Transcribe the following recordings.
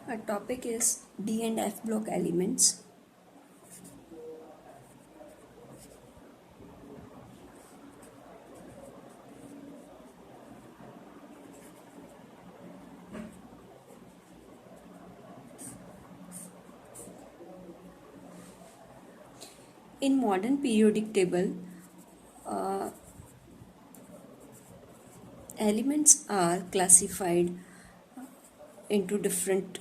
Our topic is D and F block elements. In modern periodic table, uh, elements are classified into different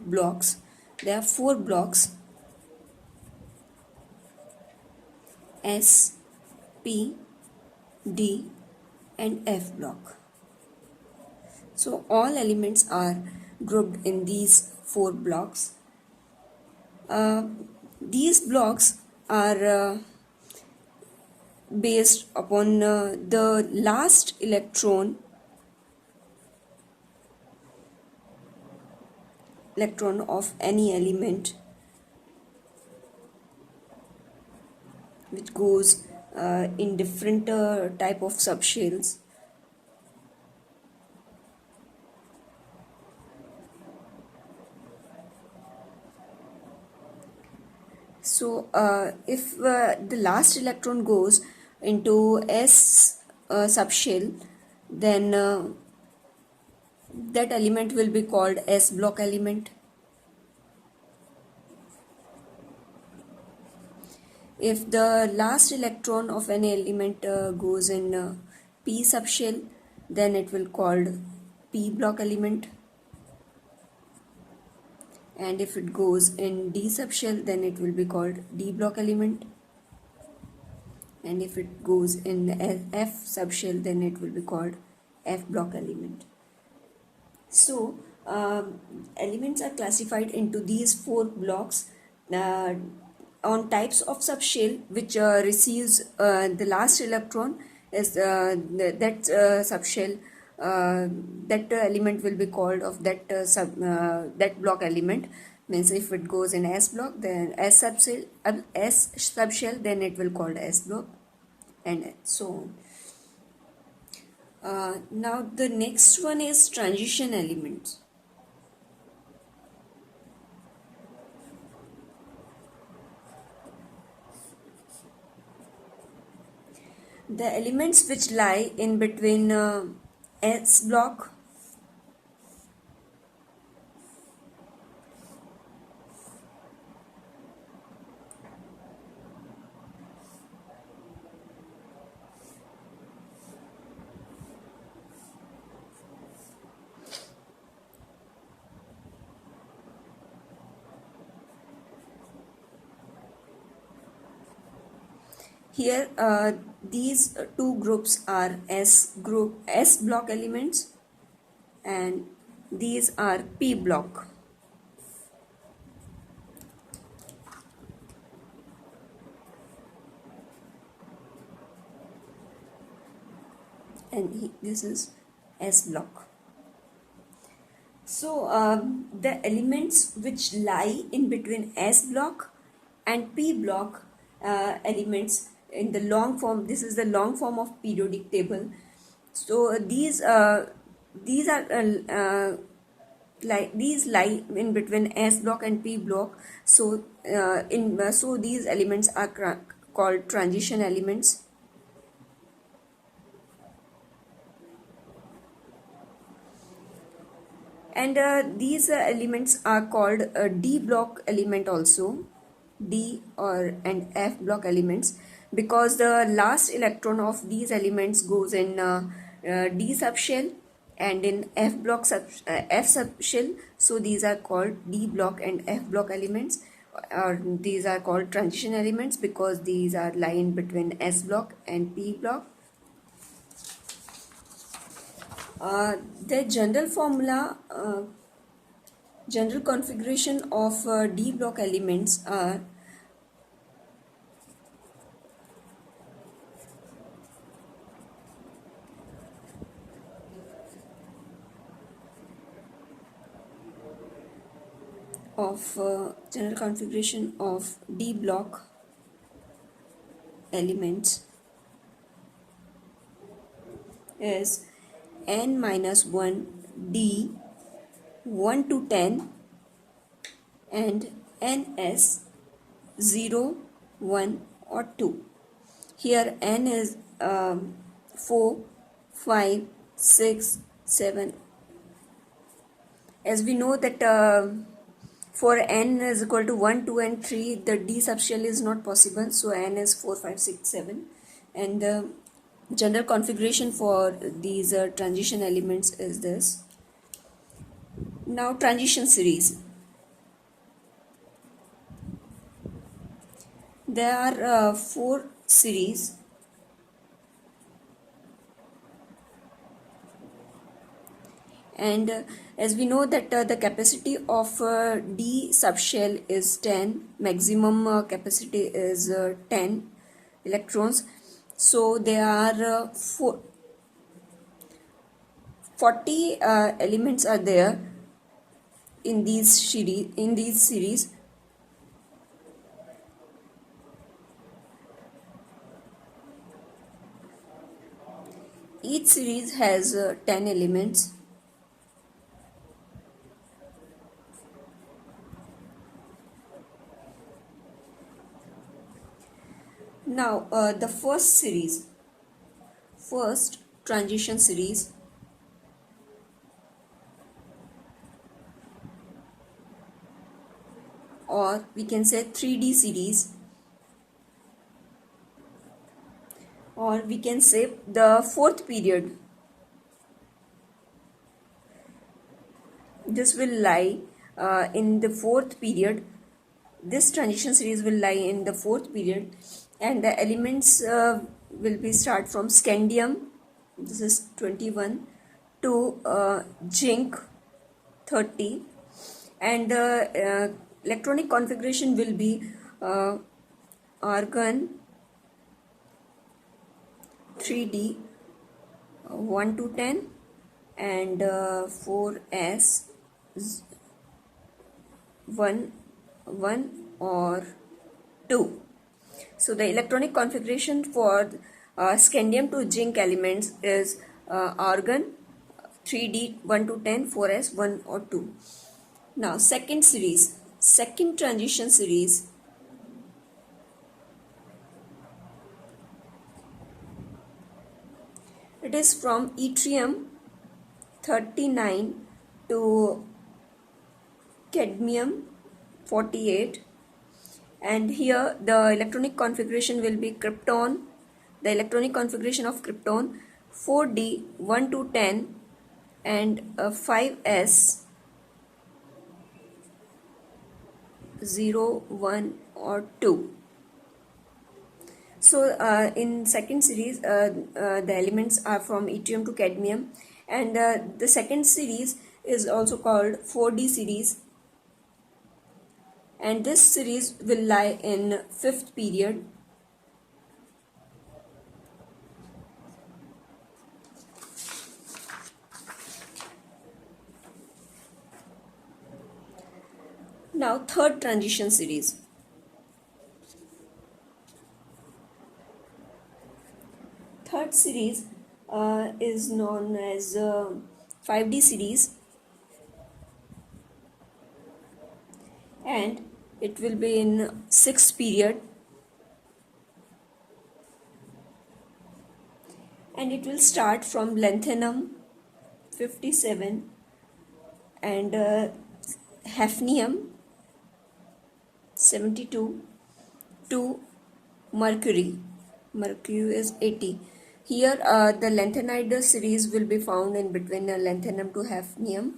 blocks. There are four blocks: S, P, D, and F block. So all elements are grouped in these four blocks. These blocks are based upon the last electron of any element which goes in different type of subshells. So if the last electron goes into S subshell, then that element will be called S block element. If the last electron of an element goes in P subshell, then it will called P block element. And if it goes in D subshell, then it will be called D block element. And if it goes in F subshell, then it will be called F block element. So elements are classified into these four blocks on types of subshell which receives the last electron is that subshell. That element will be called of that block element. Means if it goes in S block, then S subshell, then it will called S block, and so on. Now the next one is transition elements. The elements which lie in between S block here, these two groups are S block elements, and these are P block. And this is S block. So the elements which lie in between S block and P block elements in the long form, this is the long form of periodic table. So these are these lie in between S block and P block. So so these elements are called transition elements. And these elements are called D block element also, D and F block elements, because the last electron of these elements goes in D subshell and in F subshell. So these are called D block and F block elements, or these are called transition elements because these are lying between S block and P block. The general formula, general configuration of D block elements are general configuration of D block elements is n minus 1 D 1 to 10 and ns 0, 1 or 2. Here n is 4, 5, 6, 7. As we know that for n is equal to 1, 2 and 3, the D subshell is not possible. So n is 4, 5, 6, 7. And the general configuration for these transition elements is this. Now transition series. There are 4 series. And as we know that the capacity of D subshell is 10, maximum capacity is 10 electrons. So there are 40 elements are there in these series. Each series has 10 elements. Now the first transition series, or we can say 3D series, or we can say the fourth period. This will lie in the fourth period. This transition series will lie in the fourth period, and the elements will be start from scandium, this is 21, to zinc 30, and electronic configuration will be argon 3D 1 to 10 and 4s 1 or 2. So the electronic configuration for scandium to zinc elements is argon 3D 1 to 10, 4s 1 or 2. Now second transition series. It is from yttrium 39 to cadmium 48, and here the electronic configuration will be krypton. The electronic configuration of krypton 4D 1 to 10 and 5s 0, 1 or 2. So in second series the elements are from yttrium to cadmium, and the second series is also called 4D series, and this series will lie in fifth period. Now third transition series. Third series is known as 5D series, and it will be in sixth period, and it will start from lanthanum 57 and hafnium 72 to mercury is 80. Here the lanthanide series will be found in between lanthanum to hafnium,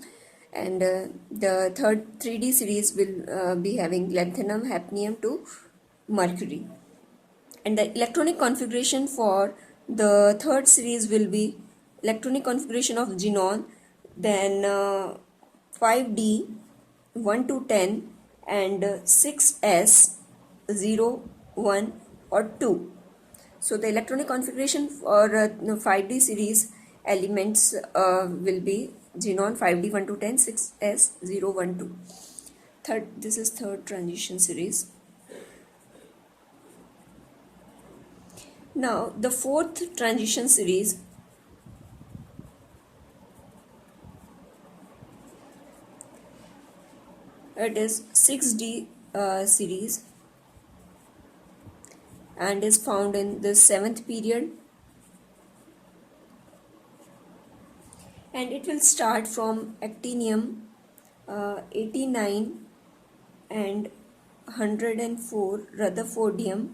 and the third 3D series will be having lanthanum, hafnium to mercury. And the electronic configuration for the third series will be electronic configuration of xenon, then 5D 1 to 10 and 6s 0, 1 or 2. So the electronic configuration for 5D series elements will be xenon 5D 1 to 10, 6s 0, 1, 2. This is third transition series. Now the fourth transition series. It is 6D series and is found in the 7th period, and it will start from actinium 89 and 104 rutherfordium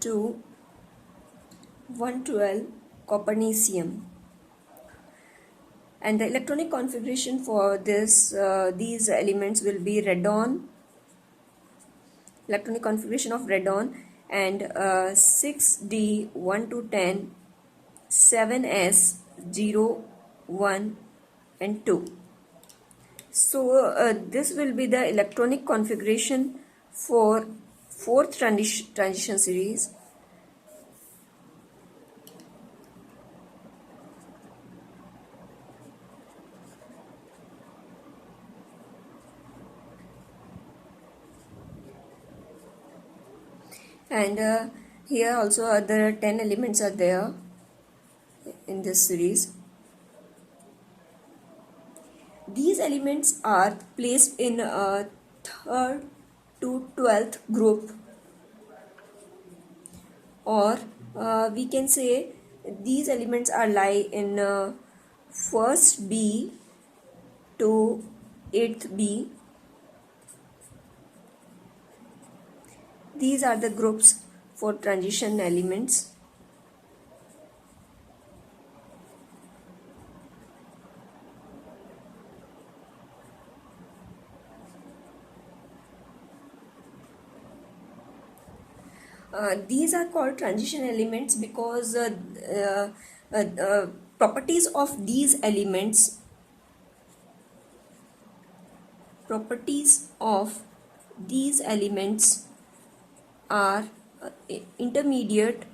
to 112 copernicium. And the electronic configuration for these elements will be radon, electronic configuration of radon, and 6D 1 to 10, 7S 0, 1 and 2. So this will be the electronic configuration for fourth transition series. And here also other 10 elements are there in this series. These elements are placed in a 3rd to 12th group, or we can say these elements are lie in 1st B to 8th B. These are the groups for transition elements. These are called transition elements because properties of these elements are intermediate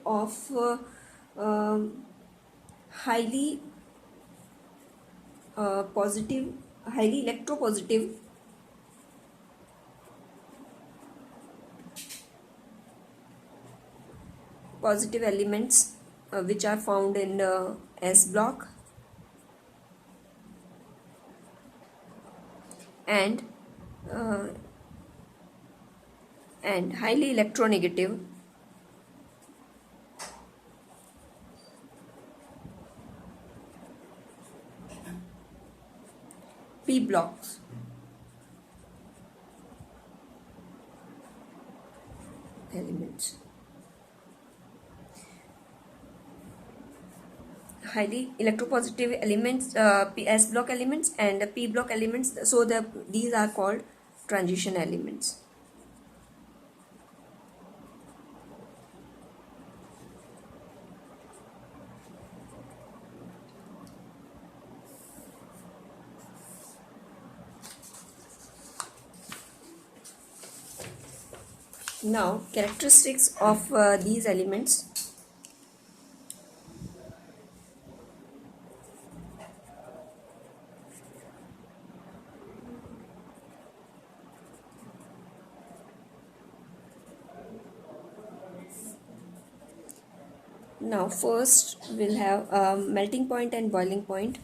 of highly positive, highly electropositive elements which are found in S block, and highly electronegative P blocks. Elements. Highly electropositive elements, S block elements and P block elements. So these are called transition elements. Now, characteristics of these elements. Now, first we'll have melting point and boiling point.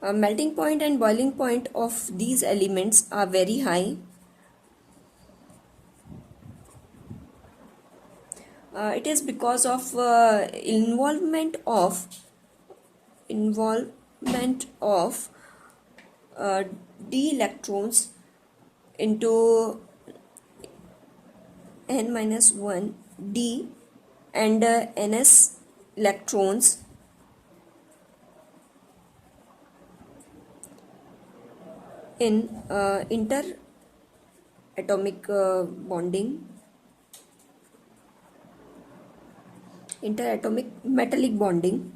Melting point and boiling point of these elements are very high. It is because of involvement of d electrons into n-1 d and ns electrons in interatomic metallic bonding.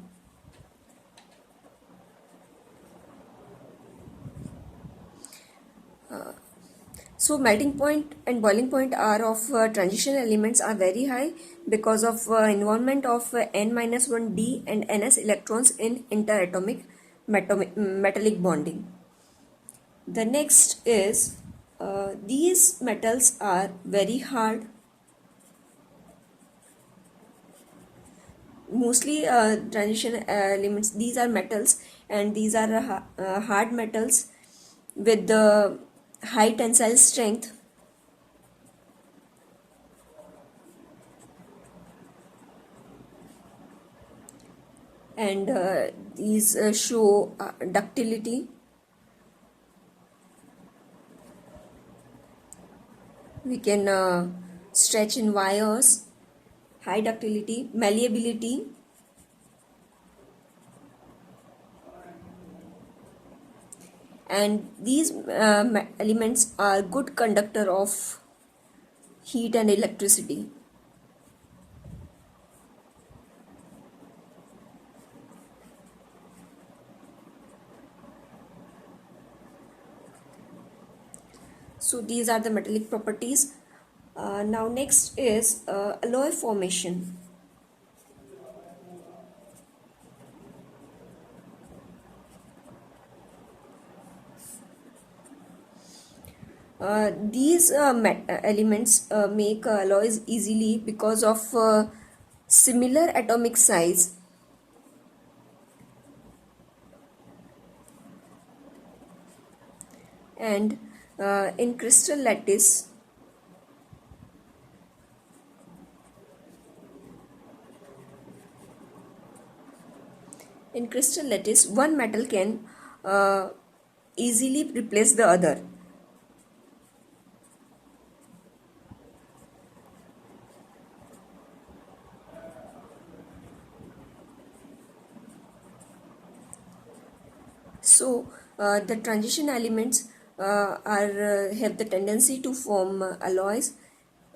So melting point and boiling point are of transition elements are very high because of involvement of n-1 d and ns electrons in interatomic metallic bonding. The next is These metals are very hard. Mostly transition elements, these are metals, and these are hard metals with the high tensile strength. And these show ductility. We can stretch in wires, high ductility, malleability. And these elements are good conductor of heat and electricity. So these are the metallic properties. Now next is alloy formation. These elements make alloys easily because of similar atomic size. And in crystal lattice, one metal can easily replace the other. So the transition elements have the tendency to form alloys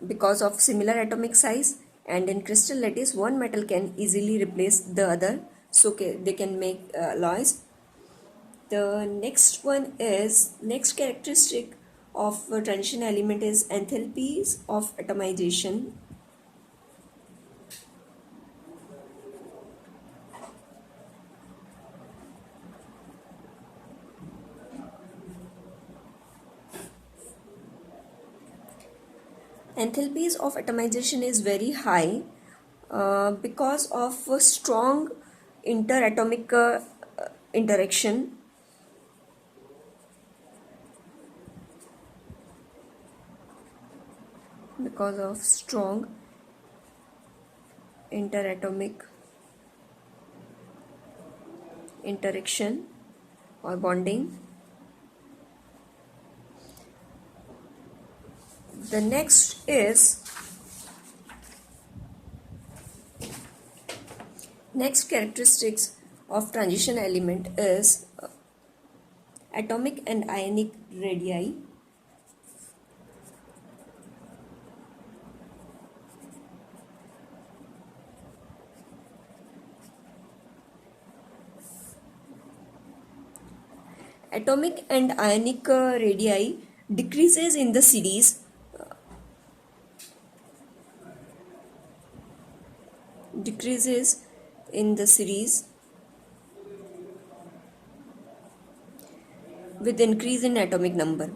because of similar atomic size, and in crystal lattice one metal can easily replace the other, so they can make alloys. The next characteristic of a transition element is enthalpies of atomization. Enthalpies of atomization is very high because of a strong interatomic interaction. Because of strong interatomic interaction or bonding. The next characteristics of transition element is atomic and ionic radii. Atomic and ionic radii decreases in the series with increase in atomic number.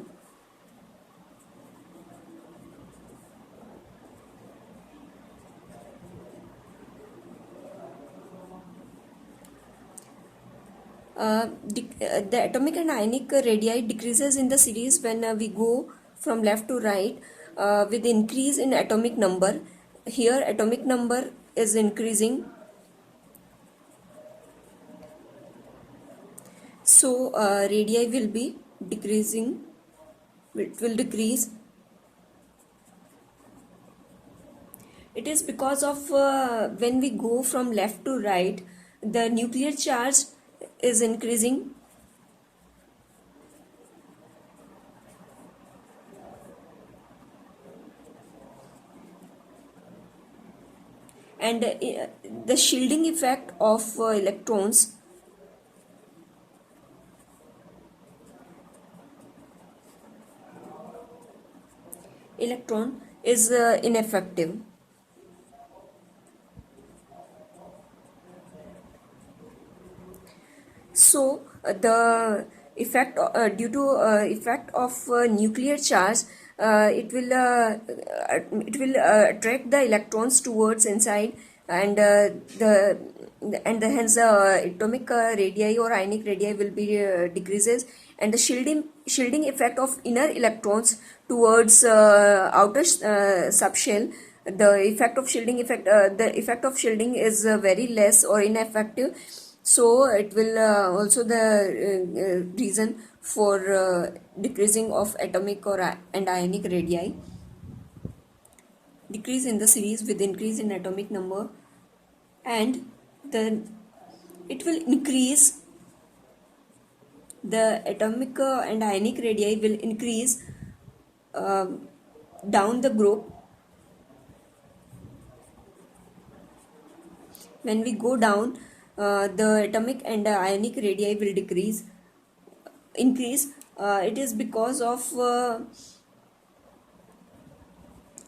The atomic and ionic radii decreases in the series when we go from left to right with increase in atomic number. Here atomic number is increasing, so radii will be decreasing, it will decrease. It is because of when we go from left to right, the nuclear charge is increasing. And the shielding effect of electron is ineffective. So the effect of nuclear charge, it will attract the electrons towards inside, and hence the atomic radii or ionic radii will be decreases, and the shielding effect of inner electrons towards outer subshell, the effect of shielding is very less or ineffective. So it will also the reason for decreasing of atomic or and ionic radii. Decrease in the series with increase in atomic number, and then it will increase the atomic and ionic radii will increase uh, down the group. When we go down, the atomic and ionic radii will increase. It is because of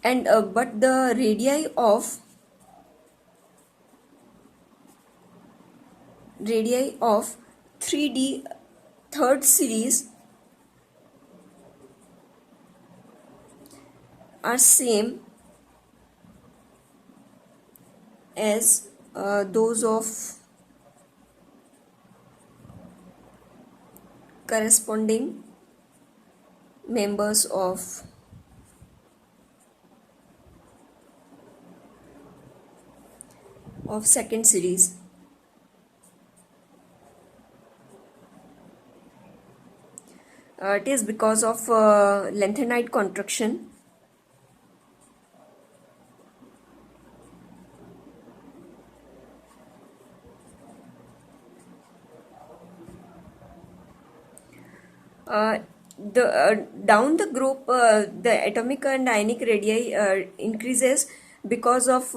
and but the radii of 3D third series are same as those of corresponding members of second series. It is because of lanthanide contraction. The down the group, the atomic and ionic radii increases because of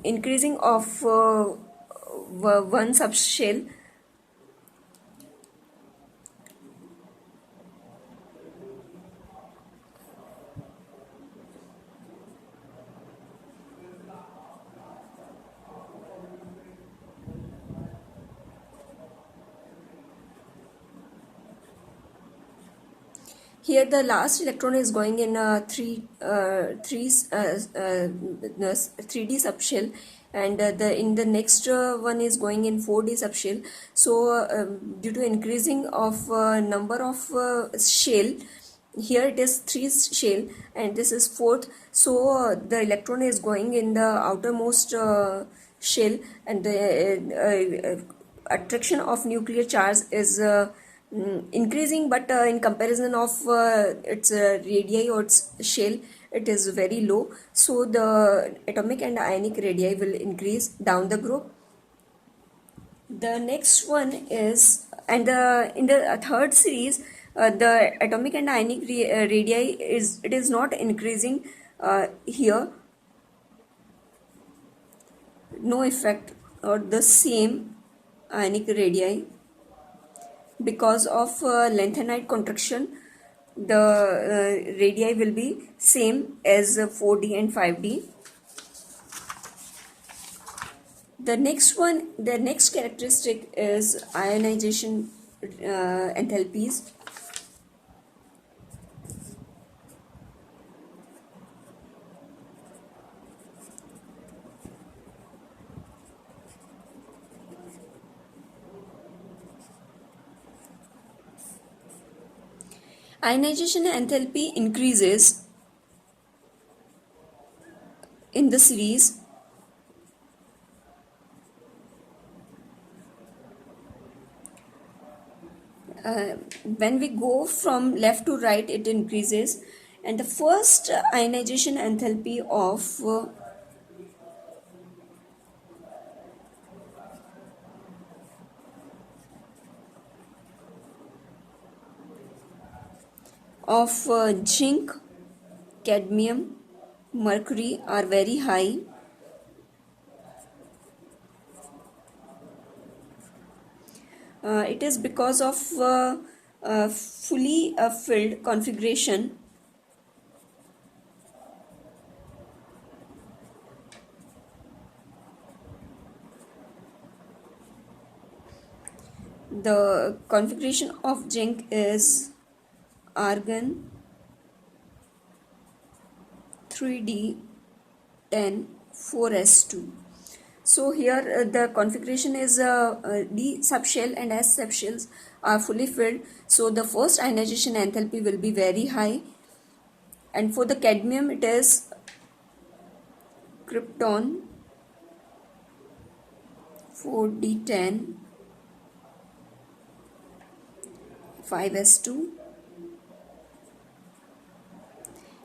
increasing of one subshell. Here the last electron is going in a 3D subshell, and in the next one is going in 4D subshell. So due to increasing of number of shell, here it is 3 shell and this is 4th, so the electron is going in the outermost shell, and the attraction of nuclear charge is increasing, but in comparison of its radii or its shell, it is very low. So the atomic and ionic radii will increase down the group. The next one is, and in the third series, the atomic and ionic radii is not increasing here, no effect or the same ionic radii because of lanthanide contraction. The radii will be same as 4D and 5D. The next characteristic is ionization enthalpies. Ionization enthalpy increases in the series when we go from left to right, it increases, and the first ionization enthalpy of zinc, cadmium, mercury are very high. It is because of fully filled configuration The configuration of zinc is argon 3D10 4s2. So here the configuration is D subshell and S subshells are fully filled. So the first ionization enthalpy will be very high, and for the cadmium it is krypton 4D10 5s2,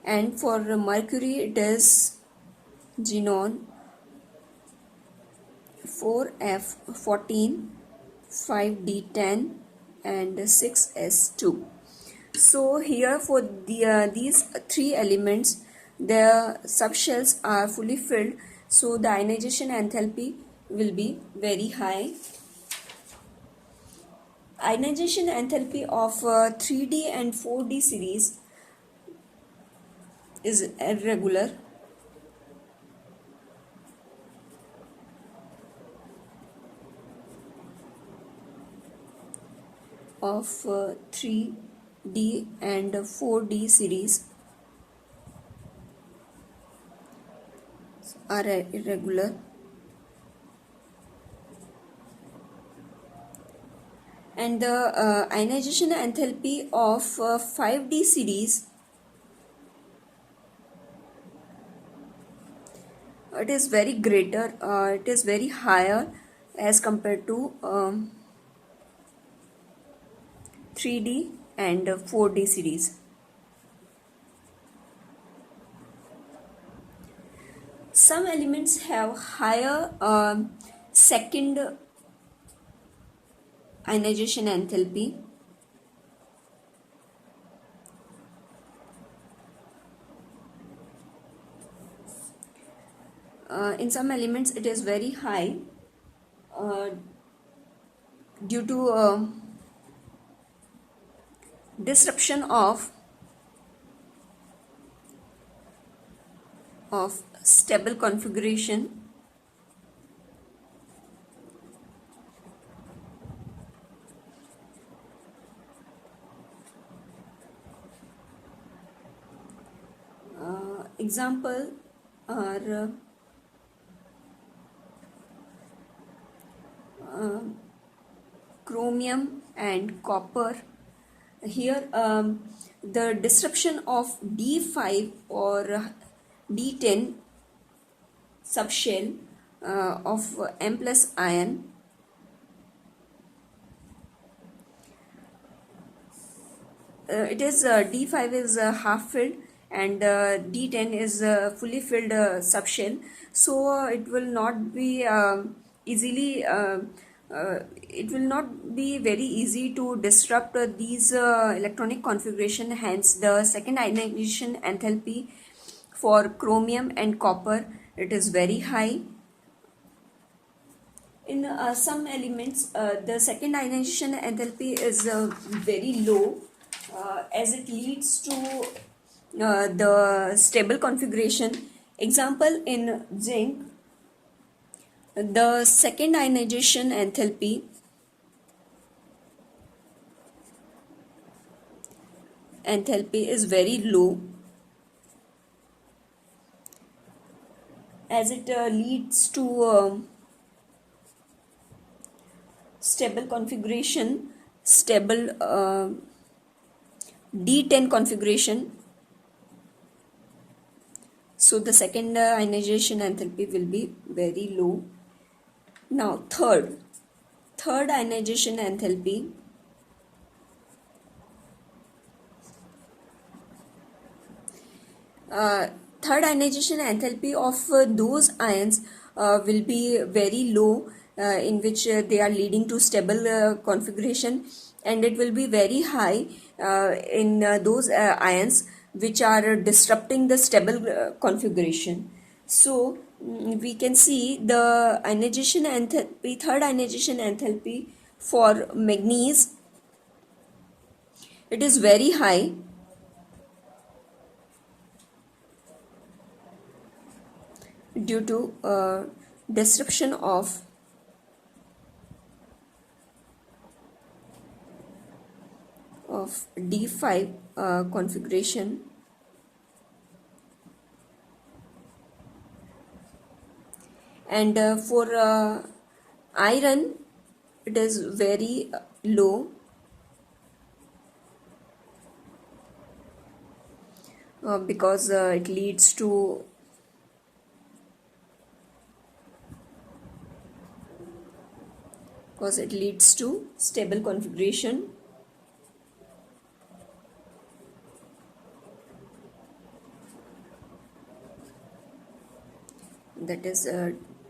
and for mercury it is xenon 4f14 5d10 and 6s2. So here for these three elements the subshells are fully filled, so the ionization enthalpy will be very high. Ionization enthalpy of 3D and 4D series is irregular. Of 3D and 4D series are irregular, and the ionization enthalpy of 5D series, it is very greater, it is very higher as compared to 3D and 4D series. Some elements have higher second ionization enthalpy. In some elements it is very high due to disruption of stable configuration. Example are chromium and copper. Here the disruption of D5 or D10 subshell of M plus ion it is D5 is half filled and D10 is fully filled subshell, so it will not be easily it will not be very easy to disrupt these electronic configuration. Hence the second ionization enthalpy for chromium and copper, it is very high. In some elements the second ionization enthalpy is very low as it leads to the stable configuration. Example, in zinc the second ionization enthalpy is very low as it leads to stable configuration, stable D10 configuration. So the second ionization enthalpy will be very low. Now third ionization enthalpy third ionization enthalpy of those ions will be very low in which they are leading to stable configuration, and it will be very high in those ions which are disrupting the stable configuration. So we can see the ionization enthalpy, third ionization enthalpy for manganese, it is very high due to disruption of of D5 configuration, and for iron it is very low because it leads to stable configuration. That is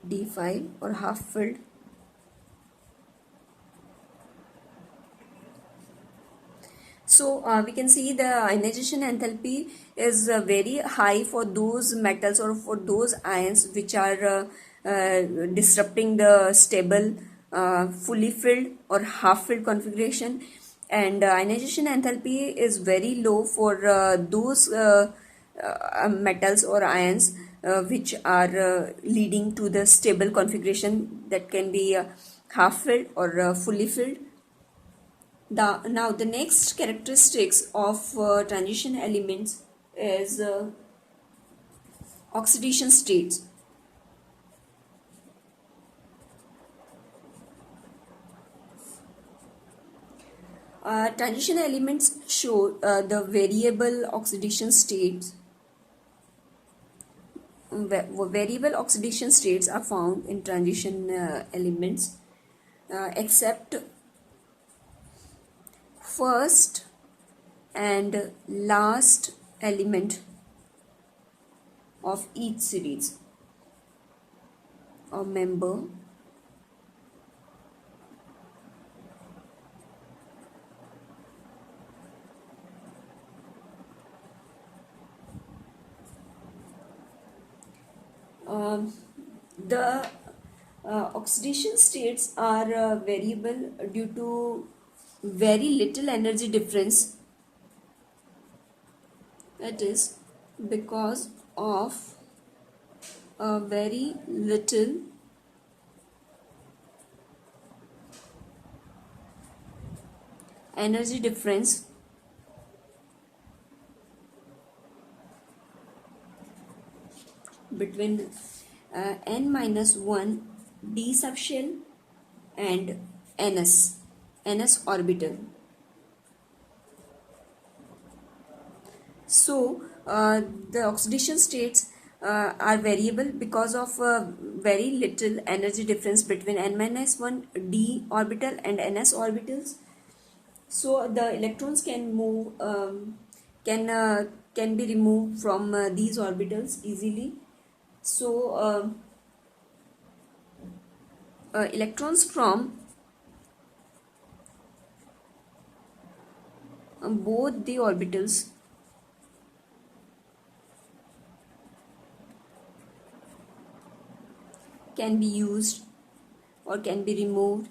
D5 or half filled. So we can see the ionization enthalpy is very high for those metals or for those ions which are disrupting the stable fully filled or half filled configuration, and ionization enthalpy is very low for those metals or ions which are leading to the stable configuration, that can be half filled or fully filled. Now the next characteristics of transition elements is oxidation states. Transition elements show the variable oxidation states. Variable oxidation states are found in transition elements except first and last element of each series or member. The oxidation states are variable due to very little energy difference. That is because of a very little energy difference between n-1 d subshell and ns orbital. So the oxidation states are variable because of very little energy difference between n-1 d orbital and ns orbitals. So the electrons can move can be removed from these orbitals easily. So electrons from both the orbitals can be used or can be removed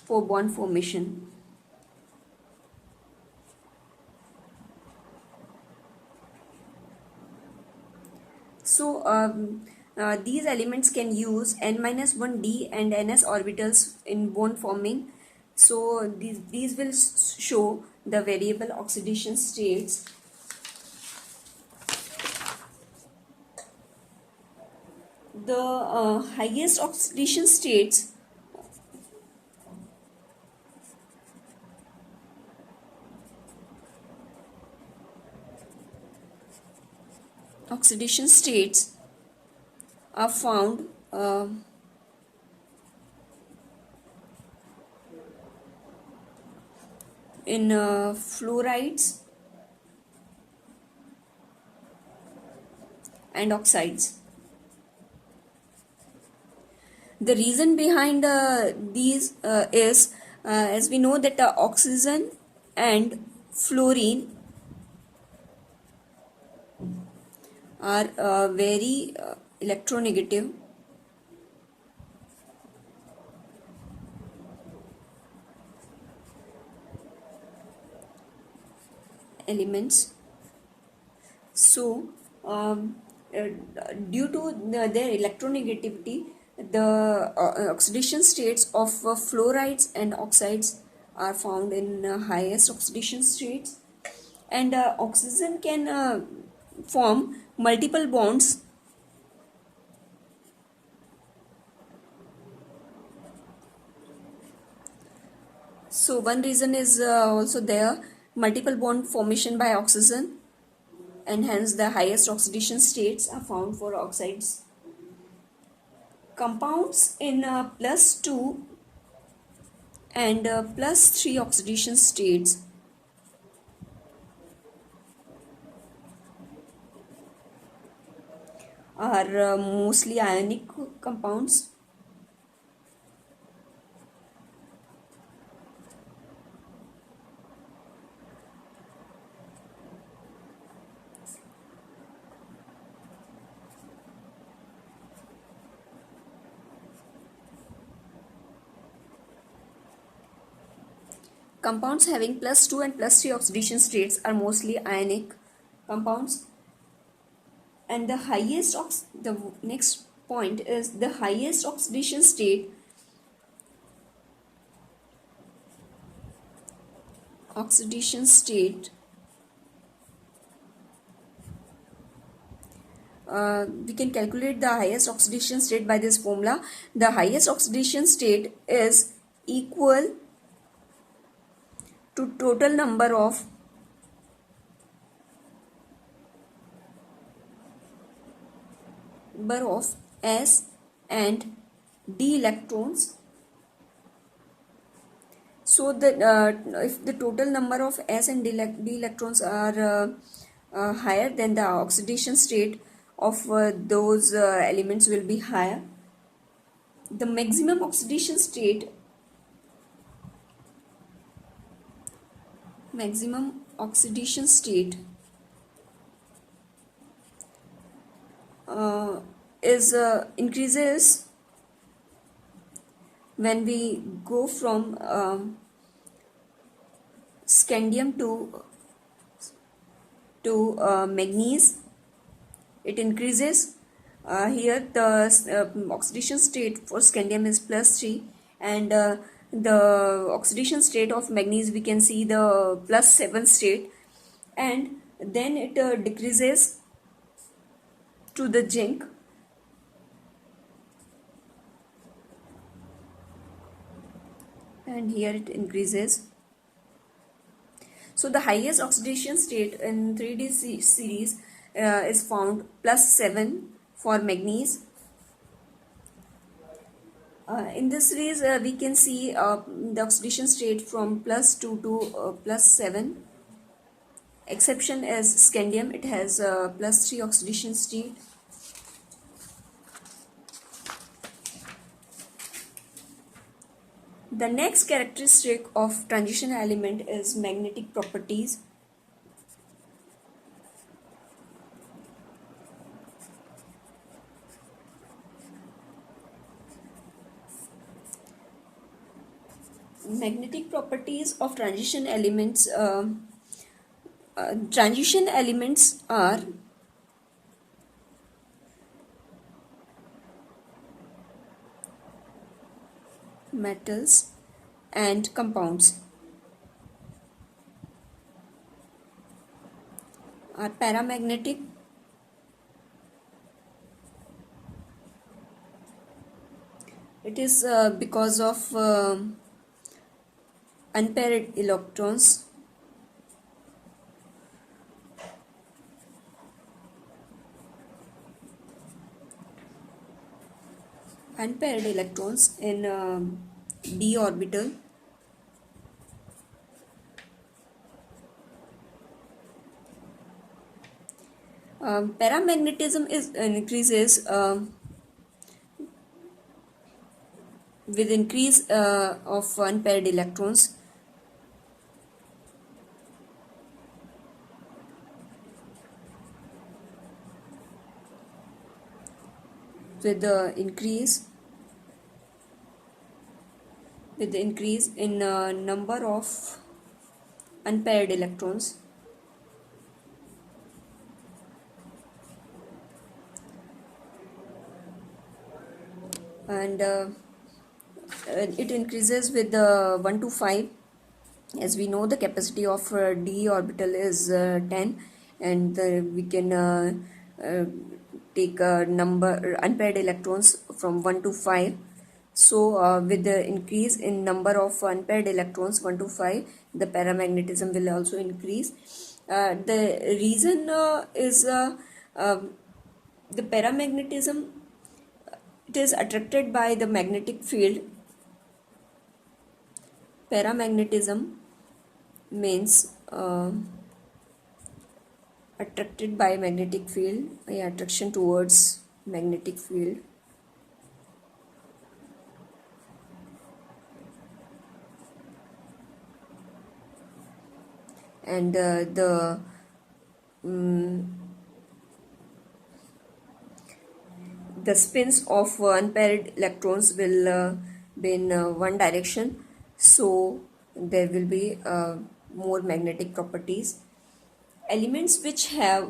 for bond formation. So these elements can use n-1 d and ns orbitals in bond forming. So these will show the variable oxidation states. The highest oxidation states are found in fluorides and oxides. The reason behind these is as we know that oxygen and fluorine are very electronegative elements. So due to their electronegativity, the oxidation states of fluorides and oxides are found in highest oxidation states, and oxygen can form multiple bonds. So one reason is also there, multiple bond formation by oxygen, and hence the highest oxidation states are found for oxides. Compounds in +2 and +3 oxidation states are mostly ionic compounds. Compounds having +2 and +3 oxidation states are mostly ionic compounds. And the next point is the highest oxidation state we can calculate the highest oxidation state by this formula. The highest oxidation state is equal to total number of S and D electrons. So if the total number of S and D electrons are higher, then the oxidation state of those elements will be higher. The maximum oxidation state is increases when we go from scandium to manganese. It increases. Here the oxidation state for scandium is +3, and the oxidation state of manganese, we can see the +7 state, and then it decreases to the zinc, and here it increases. So the highest oxidation state in 3D series is found +7 for manganese. In this series we can see the oxidation state from +2 to +7. Exception is scandium, it has +3 oxidation state. The next characteristic of transition element is magnetic properties. Magnetic properties of transition elements. Transition elements are metals and compounds. Are paramagnetic, it is because of unpaired electrons. Unpaired electrons in d orbital. Paramagnetism increases with increase of unpaired electrons. With the increase in number of unpaired electrons. And it increases with 1 to 5. As we know, the capacity of d orbital is 10, and we can uh, take a number unpaired electrons from 1 to 5. So with the increase in number of unpaired electrons 1 to 5, the paramagnetism will also increase. The reason is the paramagnetism, it is attracted by the magnetic field. Paramagnetism means attracted by magnetic field, yeah, attraction towards magnetic field. And the spins of unpaired electrons will be in one direction, so there will be more magnetic properties. Elements which have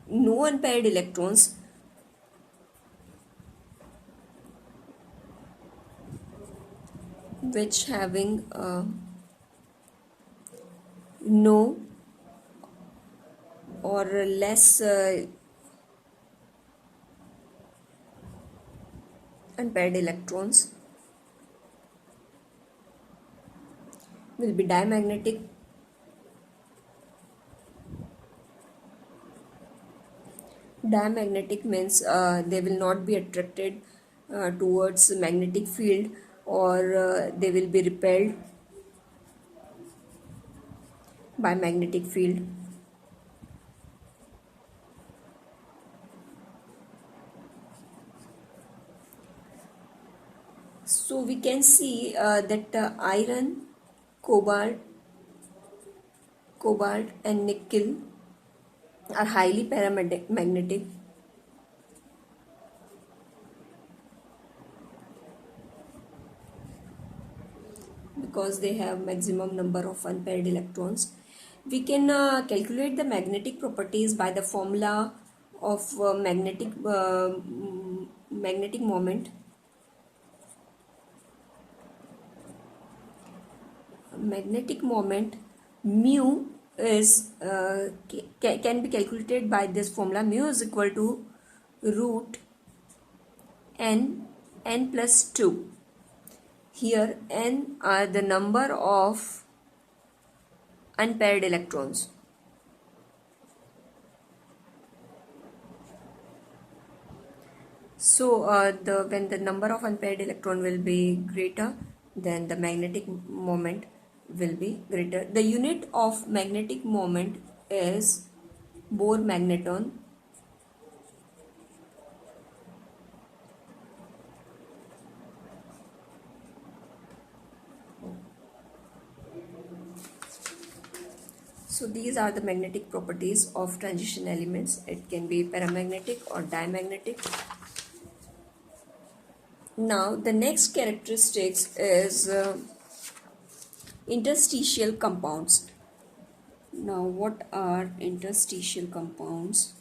no unpaired electrons, which having no or less unpaired electrons, will be diamagnetic. Diamagnetic means they will not be attracted towards magnetic field, or they will be repelled by magnetic field. So we can see that iron, cobalt, and nickel are highly paramagnetic. Because they have maximum number of unpaired electrons. We can calculate the magnetic properties by the formula of magnetic moment. Magnetic moment mu is can be calculated by this formula. Mu is equal to root n plus 2. Here n are the number of unpaired electrons. So when the number of unpaired electron will be greater, then the magnetic moment will be greater. The unit of magnetic moment is Bohr magneton. So these are the magnetic properties of transition elements. It can be paramagnetic or diamagnetic. Now the next characteristics is interstitial compounds. Now what are interstitial compounds?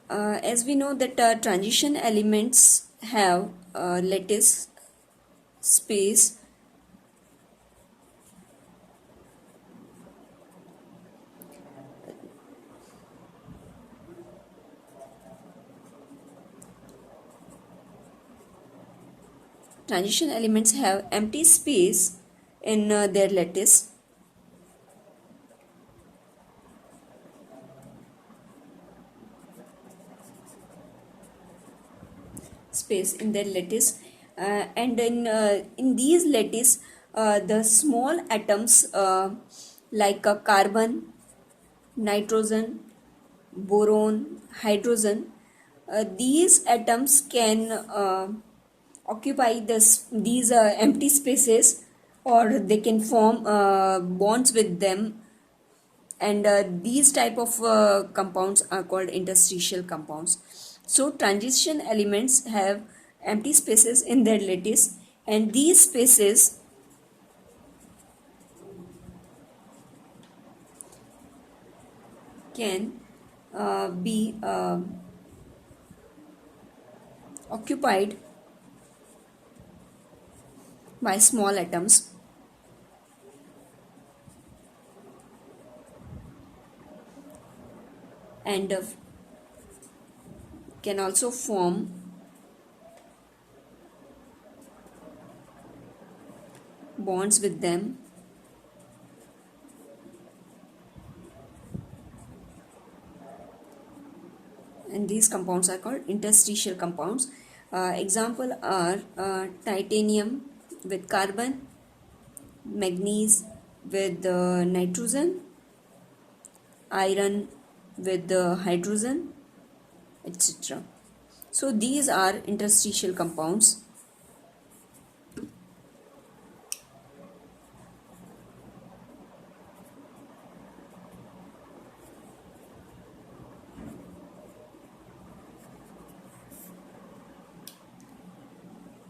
As we know that transition elements have lattice space. Transition elements have empty space in their lattice. Space in their lattice, and in these lattice the small atoms like carbon, nitrogen, boron, hydrogen, these atoms can occupy these empty spaces, or they can form bonds with them, and these type of compounds are called interstitial compounds. So transition elements have empty spaces in their lattice, and these spaces can be occupied by small atoms and can also form bonds with them, and these compounds are called interstitial compounds. Example are titanium with carbon, manganese with nitrogen, iron with hydrogen, etc. So these are interstitial compounds.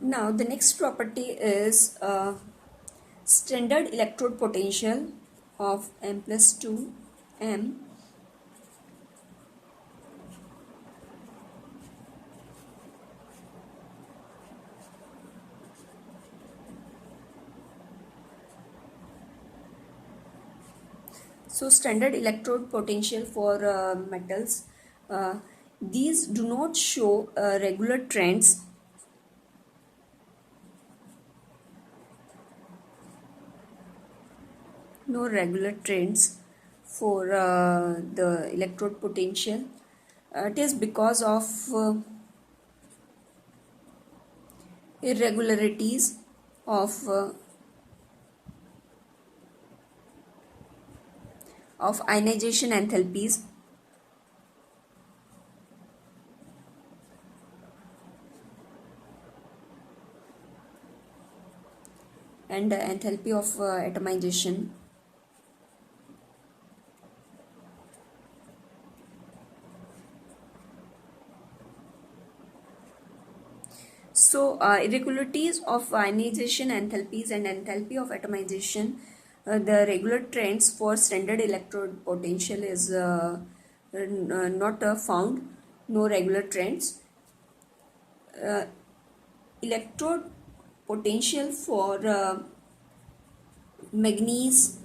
Now the next property is standard electrode potential of M plus 2 M So standard electrode potential for metals, these do not show regular trends. No regular trends for the electrode potential. It is because of irregularities of ionization enthalpies and enthalpy of atomization. So irregularities of ionization enthalpies and enthalpy of atomization, the regular trends for standard electrode potential is not found, no regular trends. Electrode potential for manganese,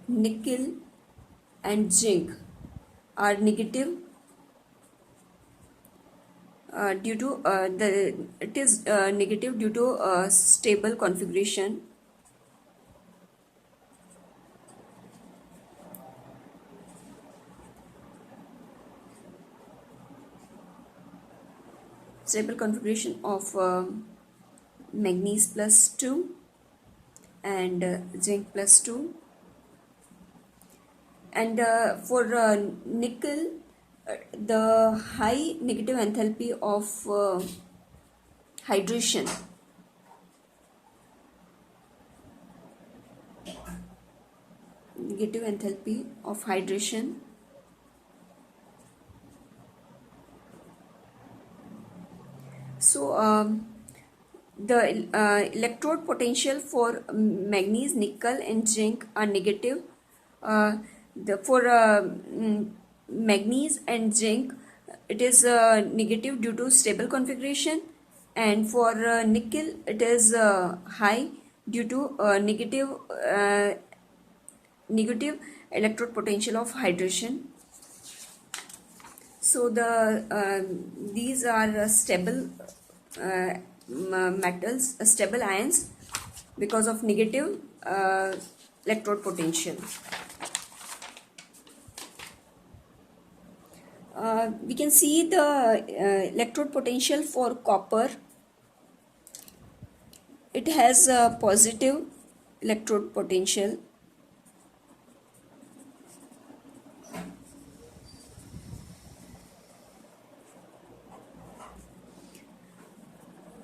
nickel and zinc are negative due to negative due to stable configuration. Stable configuration of manganese plus 2 and zinc plus 2, and for nickel the high negative enthalpy of hydration negative enthalpy of hydration. So the electrode potential for manganese, nickel and zinc are negative. For manganese and zinc it is negative due to stable configuration, and for nickel it is high due to negative electrode potential of hydration. So these are stable metals, stable ions because of negative electrode potential. We can see the electrode potential for copper. It has a positive electrode potential.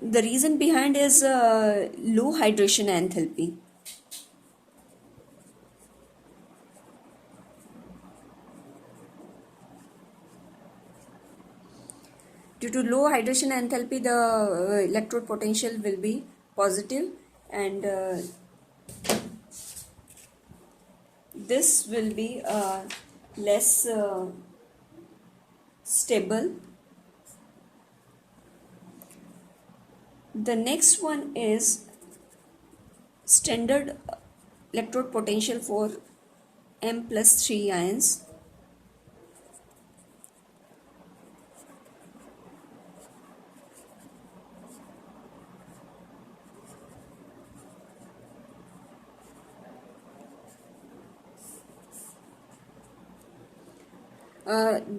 The reason behind is low hydration enthalpy. Due to low hydration enthalpy, the electrode potential will be positive, and this will be less stable. The next one is standard electrode potential for M+3 ions.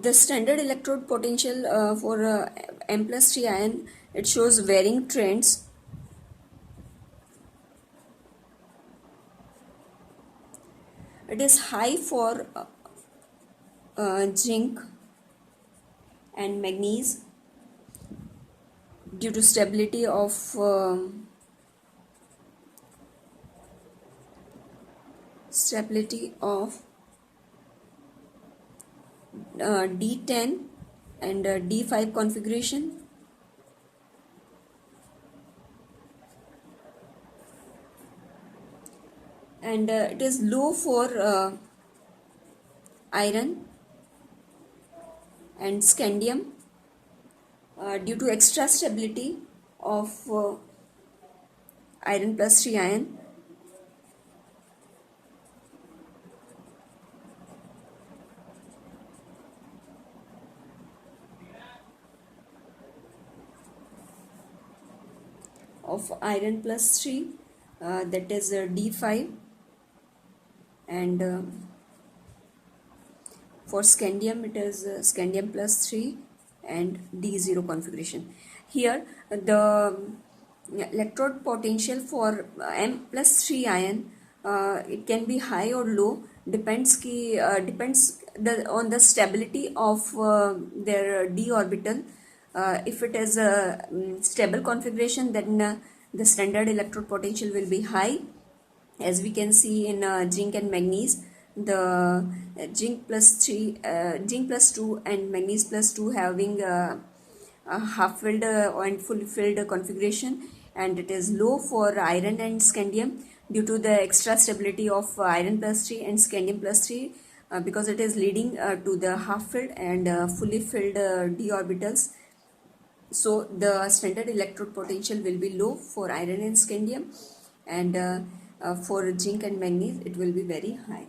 The standard electrode potential for M+3 ion, it shows varying trends. It is high for zinc and manganese due to stability of D10 and D5 configuration, and it is low for iron and scandium due to extra stability of iron+3 ion. Of iron+3, that is D5, and for scandium it is scandium+3 and D0 configuration. Here the electrode potential for M+3 ion, it can be high or low, depends on the stability of their d orbital. If it is a stable configuration, then the standard electrode potential will be high. As we can see in zinc and manganese, the zinc plus 2 and manganese plus 2 having a half filled and fully filled configuration, and it is low for iron and scandium due to the extra stability of iron+3 and scandium+3, because it is leading to the half filled and fully filled d orbitals. So the standard electrode potential will be low for iron and scandium, and for zinc and manganese it will be very high.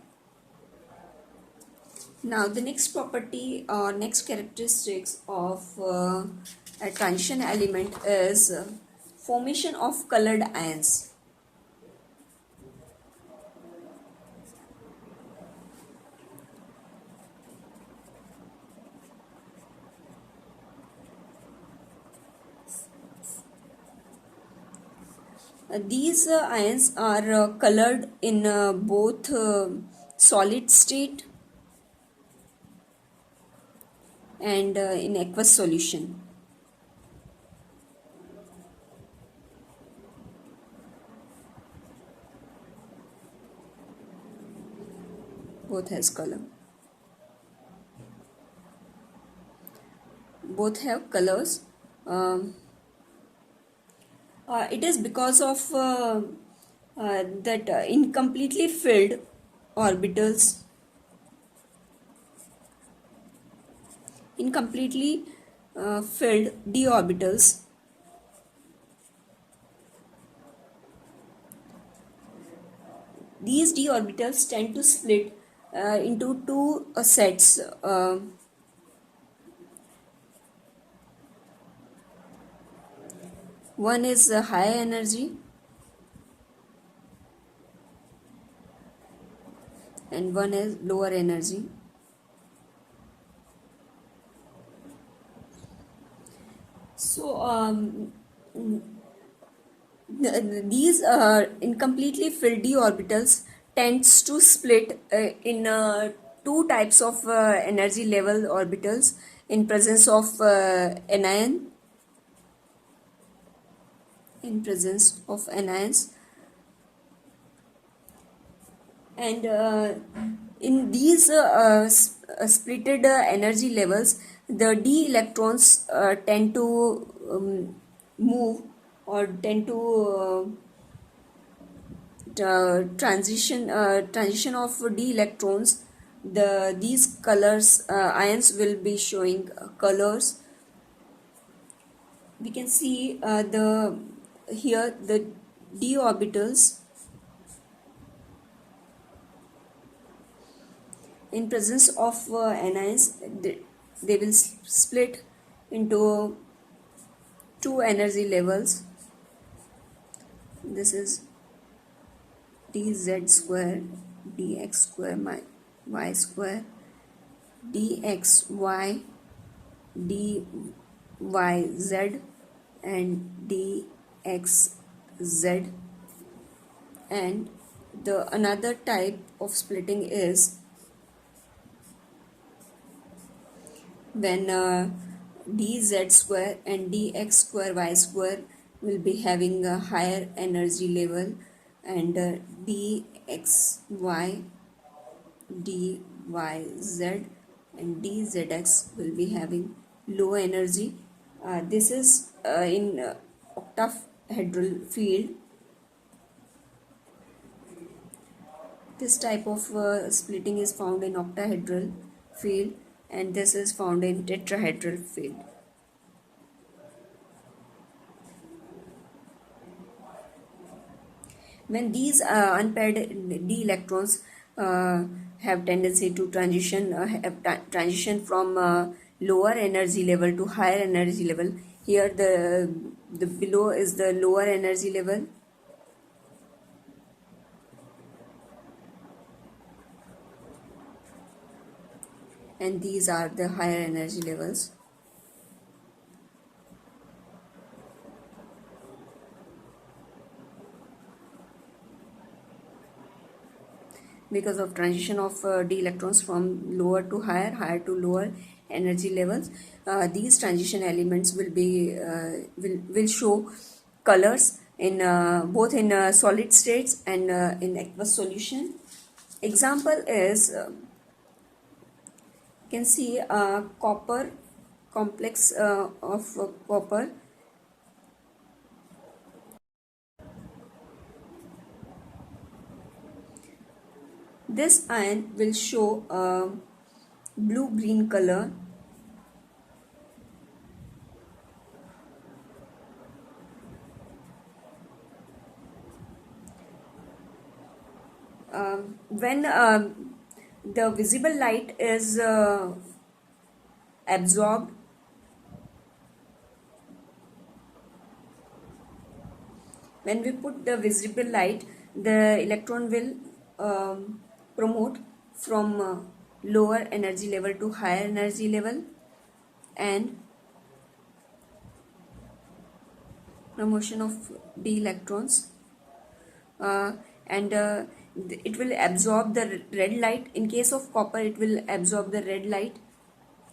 Now the next property or next characteristics of a transition element is formation of colored ions. These ions are colored in both solid state and in aqueous solution. Both has color. Both have colors. It is because of that incompletely filled orbitals, incompletely filled d orbitals. These d orbitals tend to split into two sets. One is high energy and one is lower energy. So these incompletely filled d orbitals tends to split in two types of energy level orbitals in presence of anions, and in these splitted energy levels, the d electrons tend to move or tend to transition of d electrons these colors, ions will be showing colors. We can see the here the d orbitals in presence of anions, they will split into two energy levels. This is dz square dx square y square dxy dyz and dxz. And the another type of splitting is when dz square and dx square y square will be having a higher energy level, and dxy dyz and dzx will be having low energy. This is in octahedral field. This type of splitting is found in octahedral field, and this is found in tetrahedral field. When these unpaired d electrons have tendency to transition from lower energy level to higher energy level. Here the below is the lower energy level, and these are the higher energy levels. Because of transition of d electrons from lower to higher, higher to lower energy levels, these transition elements will be will show colors in both in solid states and in aqueous solution. Example is you can see copper complex of copper. This ion will show blue-green color. When the visible light is absorbed, when we put the visible light, the electron will promote from lower energy level to higher energy level, and promotion of d electrons, and it will absorb the red light. In case of copper, it will absorb the red light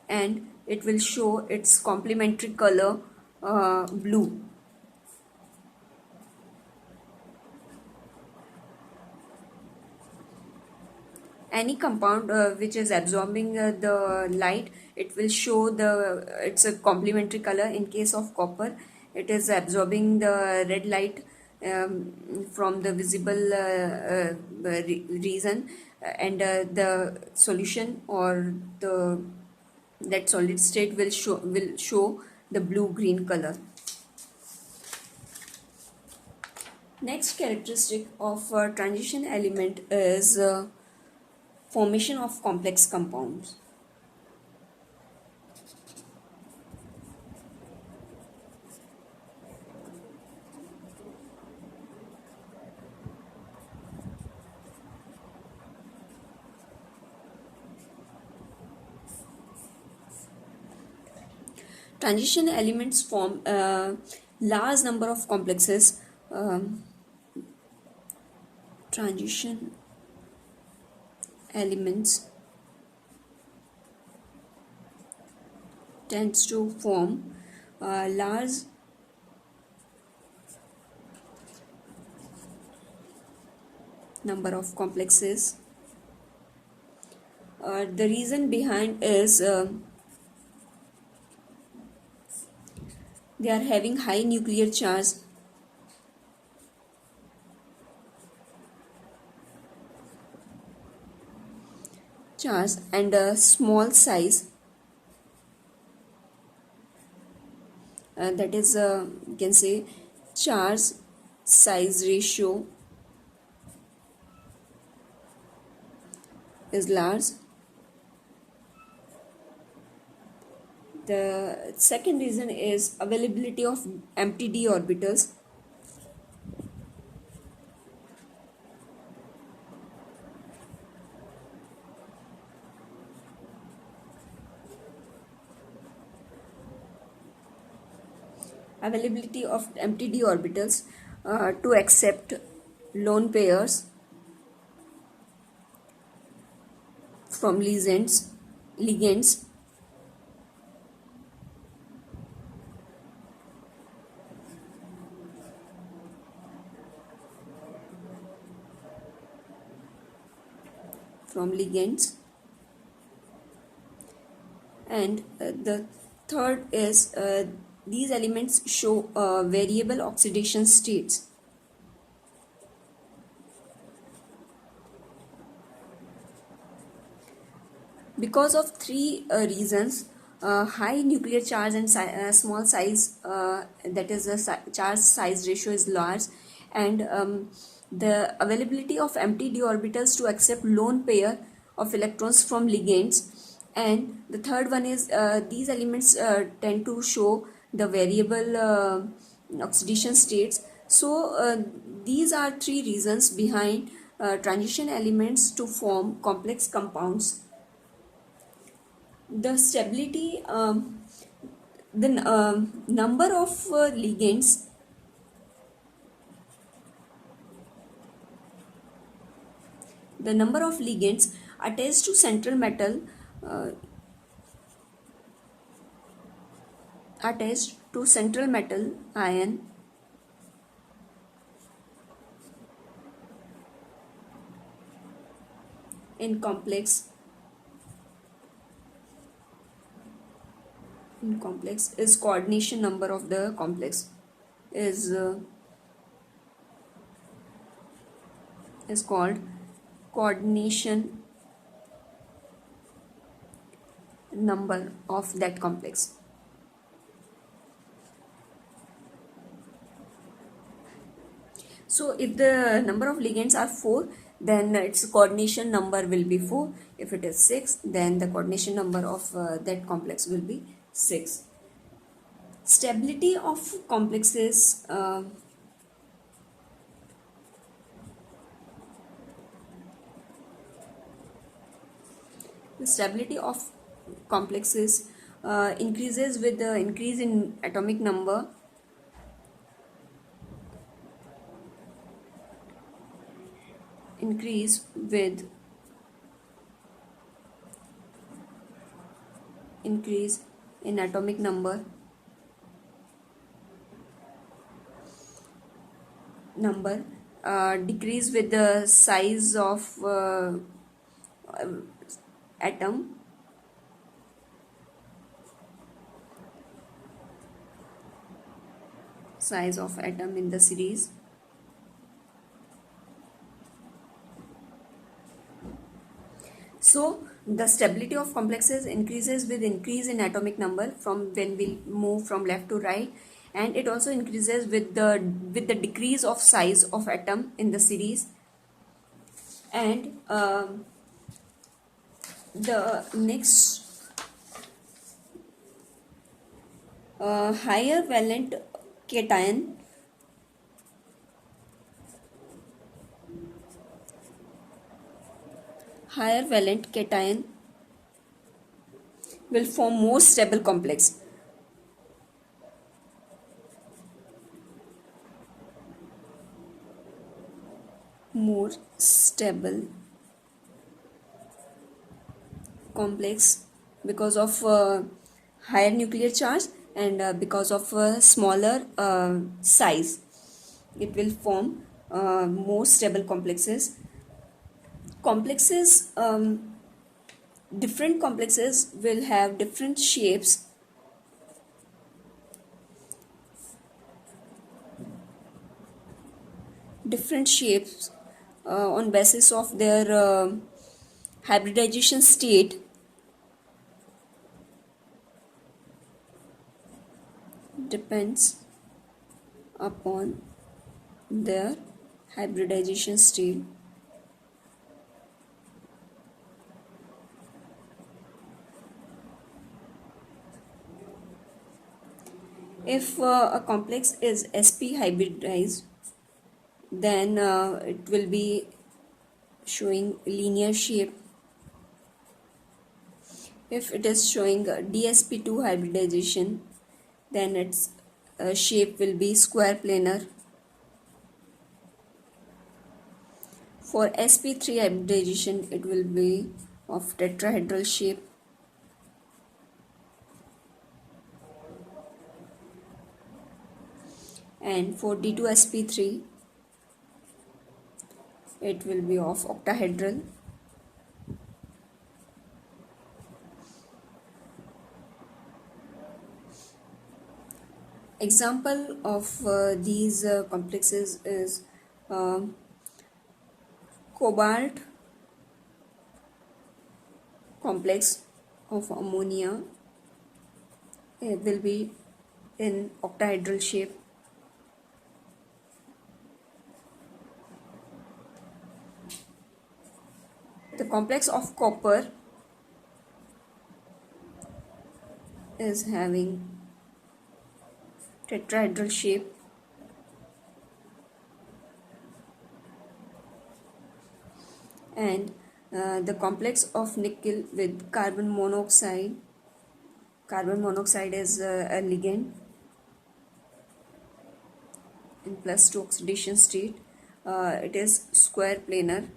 and it will show its complementary color blue. Any compound which is absorbing the light, it will show it's a complementary color. In case of copper, it is absorbing the red light from the visible region, and the solution or that solid state will show the blue-green color. Next characteristic of a transition element is formation of complex compounds. Transition elements form a large number of complexes. Transition elements tends to form a large number of complexes. The reason behind is they are having high nuclear charge. charge and a small size, that is you can say charge size ratio is large. The second reason is availability of empty d orbitals. Availability of empty d orbitals to accept lone pairs from ligands from ligands. And the third is these elements show variable oxidation states. Because of three reasons, high nuclear charge and small size, that is the charge size ratio is large, and the availability of empty d orbitals to accept lone pair of electrons from ligands, and the third one is these elements tend to show the variable oxidation states. So these are three reasons behind transition elements to form complex compounds. The stability, the number of ligands, attached to central metal, ion in complex is coordination number of the complex is called coordination number of that complex. So if the number of ligands are 4, then its coordination number will be 4. If it is 6, then the coordination number of that complex will be 6. Stability of complexes, the stability of complexes increases with the increase in atomic number, increase with increase in atomic number, decrease with the size of atom, in the series. So the stability of complexes increases with increase in atomic number from when we move from left to right, and it also increases with the decrease of size of atom in the series. And the next, higher valent cation will form more stable complex. More stable complex because of higher nuclear charge and because of smaller size. It will form more stable complexes. Different complexes will have different shapes. On basis of their hybridization state depends upon their hybridization state. If a complex is sp hybridized, then it will be showing linear shape. If it is showing dsp2 hybridization, then its shape will be square planar. For sp3 hybridization, it will be of tetrahedral shape. And for d2sp3, it will be of octahedral. Example of these complexes is cobalt complex of ammonia. It will be in octahedral shape. The complex of copper is having tetrahedral shape. And the complex of nickel with carbon monoxide is a ligand in +2 oxidation state. It is square planar.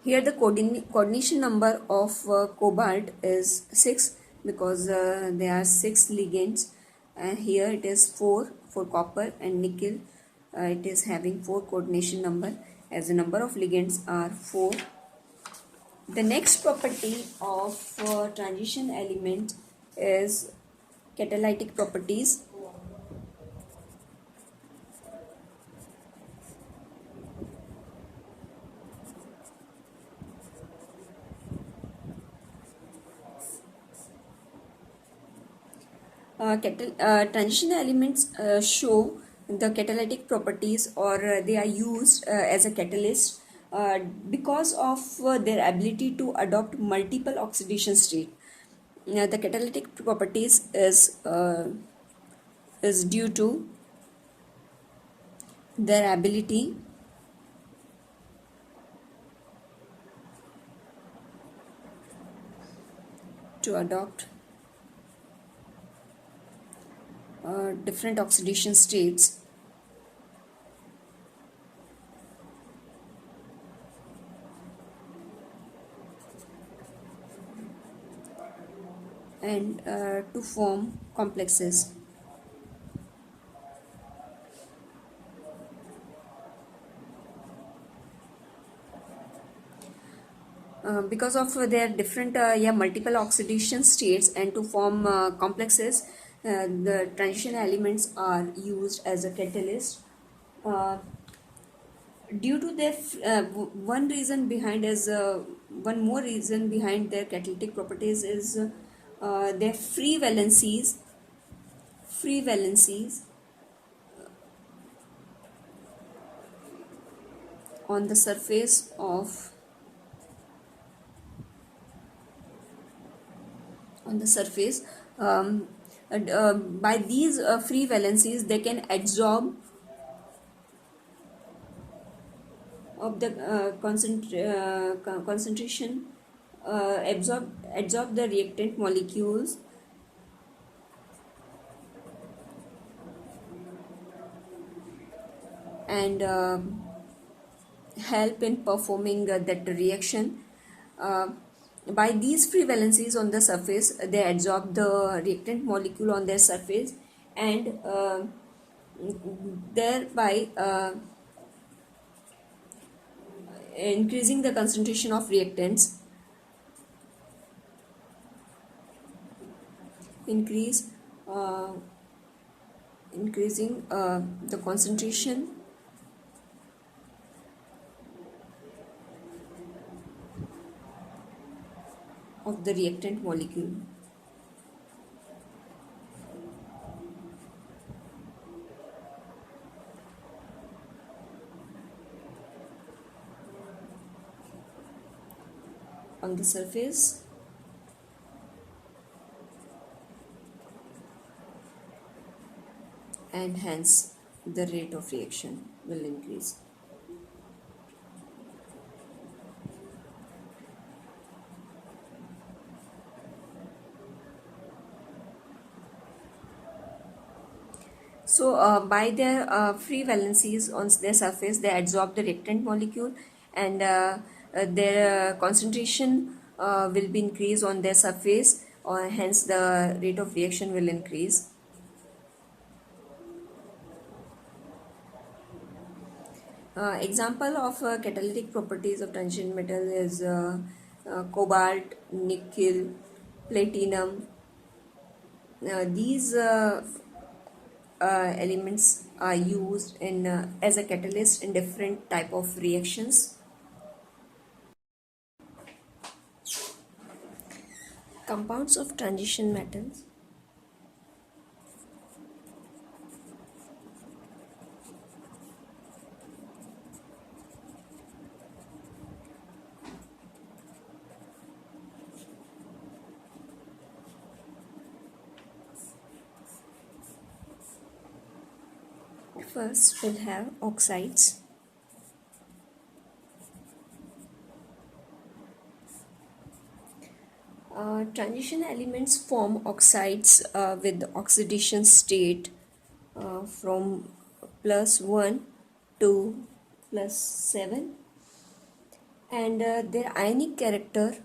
Here the coordination number of cobalt is 6 because there are 6 ligands, and here it is 4 for copper, and nickel it is having 4 coordination number as the number of ligands are 4. The next property of transition element is catalytic properties. Transition elements show the catalytic properties, or they are used as a catalyst because of their ability to adopt multiple oxidation state. The catalytic properties is due to their ability to adopt different oxidation states. And to form complexes. Because of their different multiple oxidation states, and to form complexes, the transition elements are used as a catalyst. Due to their one reason behind is one more reason behind their catalytic properties is their free valencies on the surface of by these free valencies they can absorb of the concentration, absorb the reactant molecules and help in performing that reaction. By these free valencies on the surface, they absorb the reactant molecule on their surface, and thereby increasing the concentration of reactants, increasing the concentration of the reactant molecule. On the surface, and hence the rate of reaction will increase. So by their free valencies on their surface, they absorb the reactant molecule, and their concentration will be increased on their surface, or hence the rate of reaction will increase. Example of catalytic properties of transition metal is cobalt, nickel, platinum. These elements are used in as a catalyst in different type of reactions. Compounds of transition metals. First, we'll have oxides. Transition elements form oxides with oxidation state from +1 to +7, and their ionic character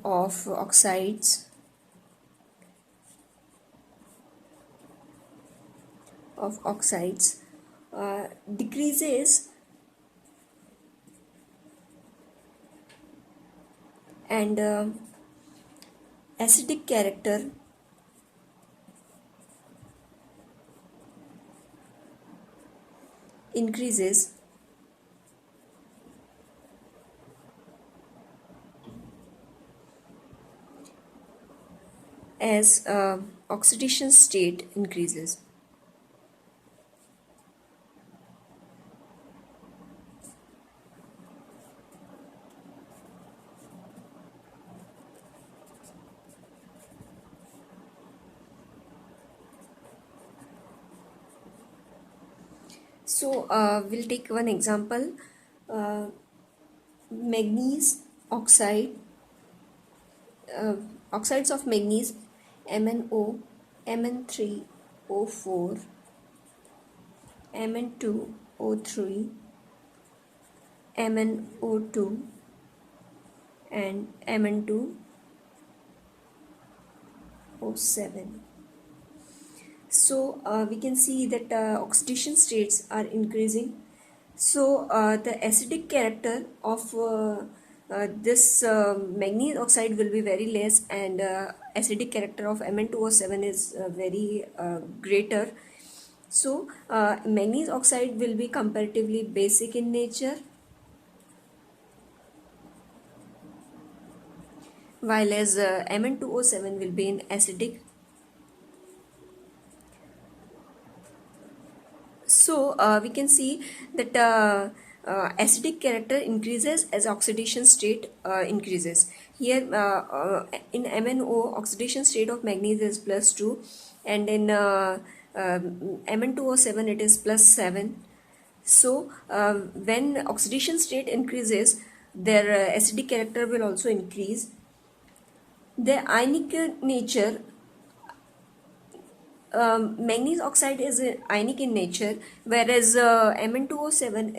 of oxides decreases, and acidic character increases as oxidation state increases. So we'll take one example. Manganese oxide, oxides of manganese, MnO, Mn3O4, Mn2O3, MnO2, and Mn2O7. So we can see that oxidation states are increasing. So the acidic character of this manganese oxide will be very less, and acidic character of Mn2O7 is very greater. So manganese oxide will be comparatively basic in nature, while as Mn2O7 will be in acidic. So we can see that acidic character increases as oxidation state increases. Here in MnO, oxidation state of manganese is +2, and in Mn2O7 it is +7. So when oxidation state increases, their acidic character will also increase. The ionic nature, manganese oxide is ionic in nature, whereas Mn2O7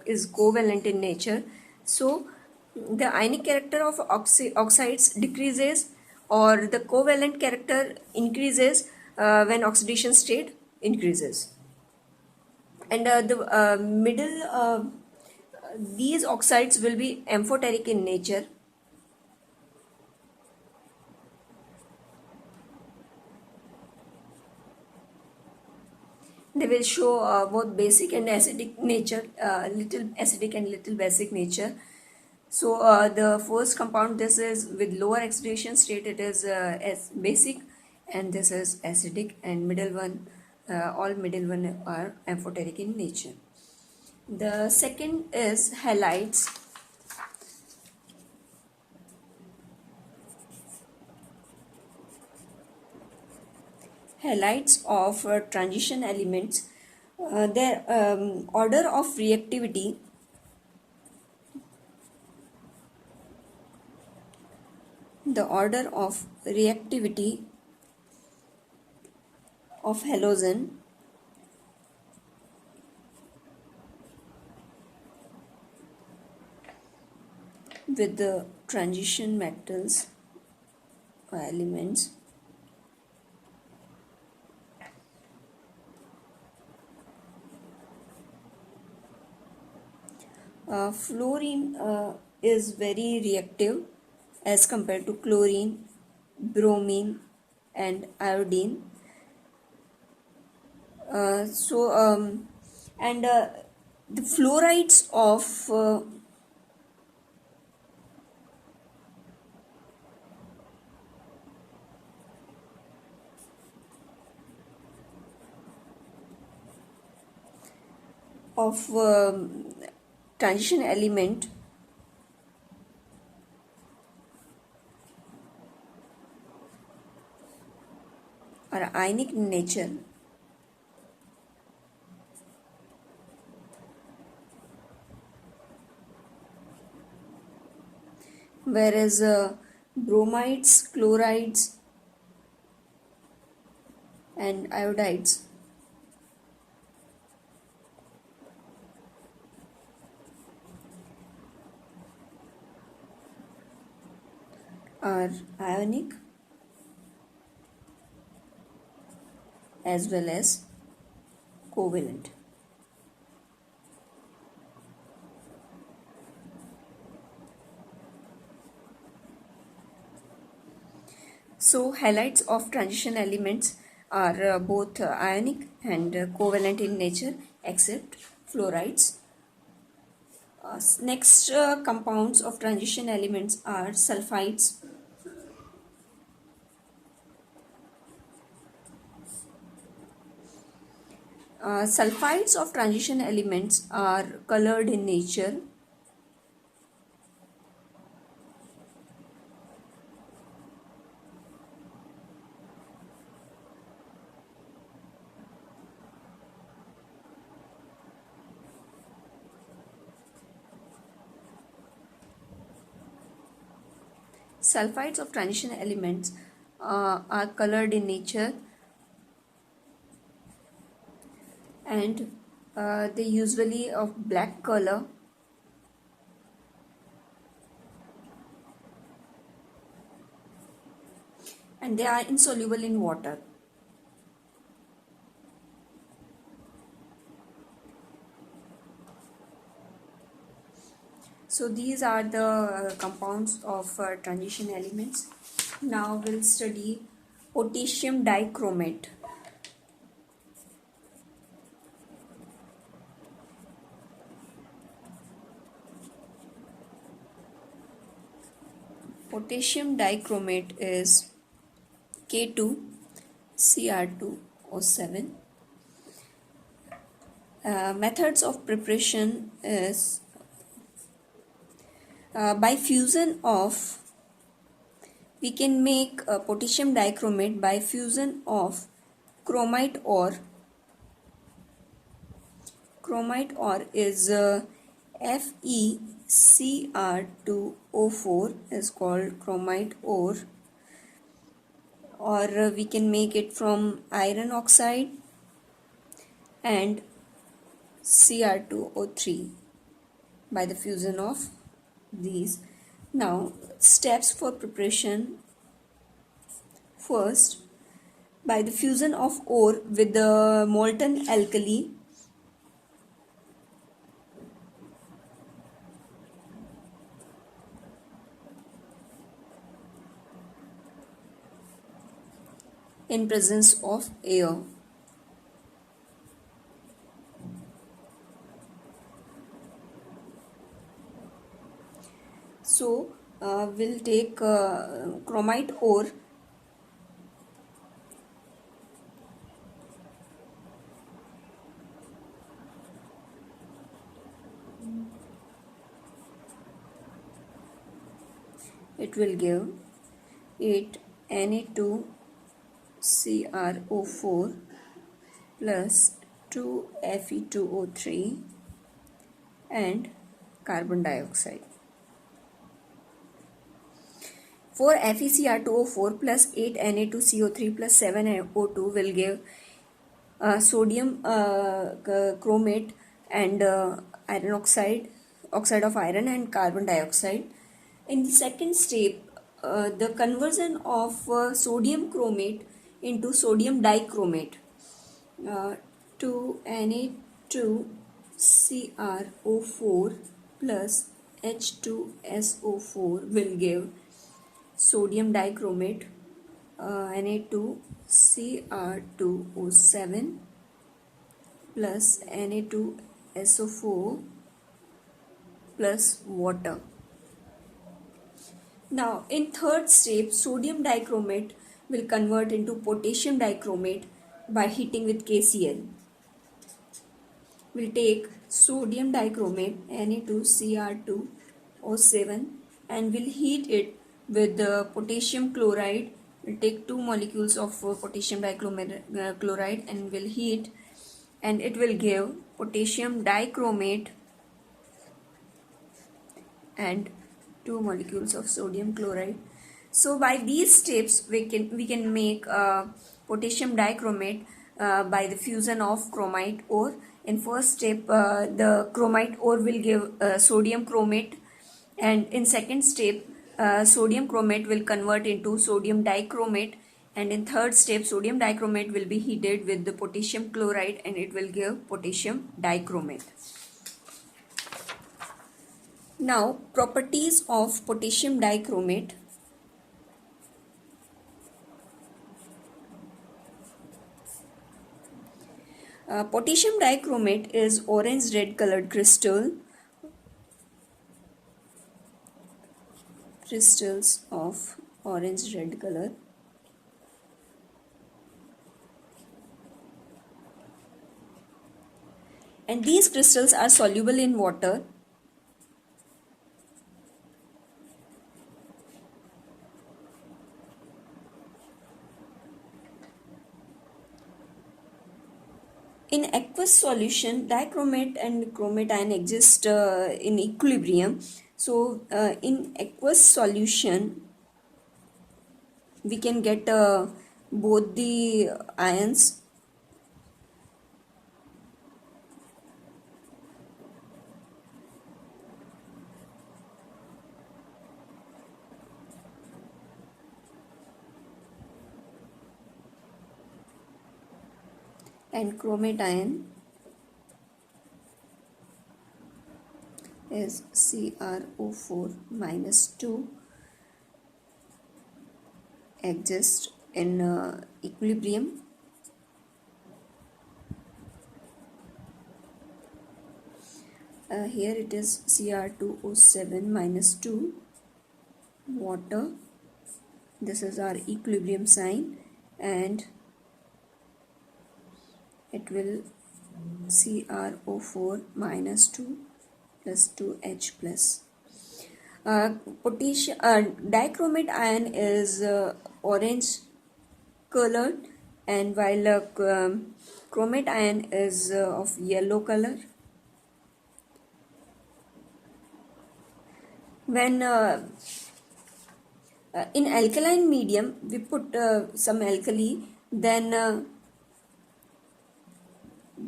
is covalent in nature. So the ionic character of oxides decreases, or the covalent character increases when oxidation state increases. And the middle these oxides will be amphoteric in nature. They will show both basic and acidic nature, little acidic and little basic nature. So the first compound, this is with lower oxidation state, it is as basic, and this is acidic, and middle one, all middle one are amphoteric in nature. The second is halides. Halides of transition elements, their order of reactivity, the order of reactivity of halogen with the transition metals or elements fluorine is very reactive as compared to chlorine, bromine, and iodine. So and the fluorides of transition element are ionic in nature, whereas bromides, chlorides, and iodides are ionic as well as covalent. So halides of transition elements are both ionic and covalent in nature except fluorides. Next compounds of transition elements are sulfides. Sulfides of transition elements are colored in nature. Sulfides of transition elements are colored in nature, and they usually of black color, and they are insoluble in water. So these are the compounds of transition elements. Now we'll study potassium dichromate. Potassium dichromate is K2Cr2O7. Methods of preparation is by fusion of, we can make potassium dichromate by fusion of chromite ore. Chromite ore is FeCr2O4 is called chromite ore, or we can make it from iron oxide and Cr2O3 by the fusion of these. Now steps for preparation: first, by the fusion of ore with the molten alkali, in presence of air. So we'll take chromite ore. It will give 8 Na2CrO4 plus 2 Fe2O3 and carbon dioxide. For FeCr2O4 plus 8 Na2CO3 plus 7 O2 will give sodium chromate and iron oxide, oxide of iron and carbon dioxide. In the second step, the conversion of sodium chromate into sodium dichromate, 2 Na2CrO4 plus H2SO4 will give sodium dichromate, Na2Cr2O7 plus Na2SO4 plus water. Now in third step, sodium dichromate will convert into potassium dichromate by heating with KCl. We'll take sodium dichromate, Na2Cr2O7, and we'll heat it with potassium chloride. We'll take 2 molecules of potassium dichloride and we'll heat, and it will give potassium dichromate and 2 molecules of sodium chloride. So by these steps we can make potassium dichromate by the fusion of chromite ore. In first step, the chromite ore will give sodium chromate, and in second step, sodium chromate will convert into sodium dichromate, and in third step, sodium dichromate will be heated with the potassium chloride and it will give potassium dichromate. Now, properties of potassium dichromate. Potassium dichromate is orange red colored crystals of orange red color. And these crystals are soluble in water. In aqueous solution, dichromate and chromate ion exist in equilibrium. So in aqueous solution, we can get both the ions. And chromate ion is CrO4 minus 2 exist in equilibrium. Here it is Cr2O7 minus 2 water. This is our equilibrium sign, and it will CrO4 minus 2 plus 2H plus. Dichromate ion is orange colored, and while chromate ion is of yellow color. When in alkaline medium we put some alkali, then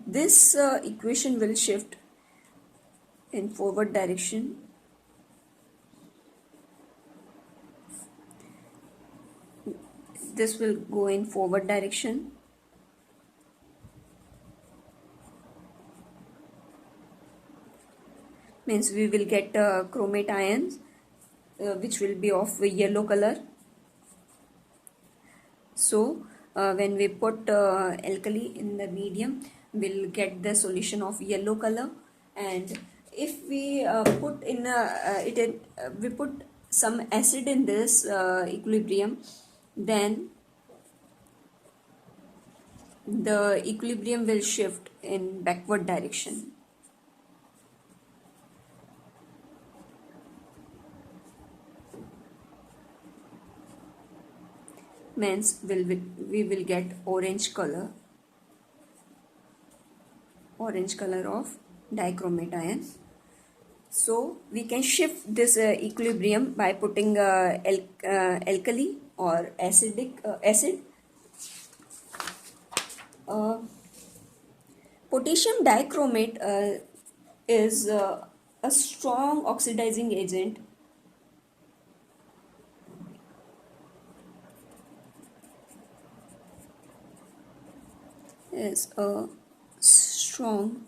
this equation will shift in forward direction. This will go in forward direction. Means we will get chromate ions which will be of yellow color. So when we put alkali in the medium, we'll get the solution of yellow color, and if we put in we put some acid in this equilibrium, then the equilibrium will shift in backward direction. Means we will get orange color of dichromate ion. So we can shift this equilibrium by putting alkali or acid. Uh, Potassium dichromate is a strong oxidizing agent. Is a strong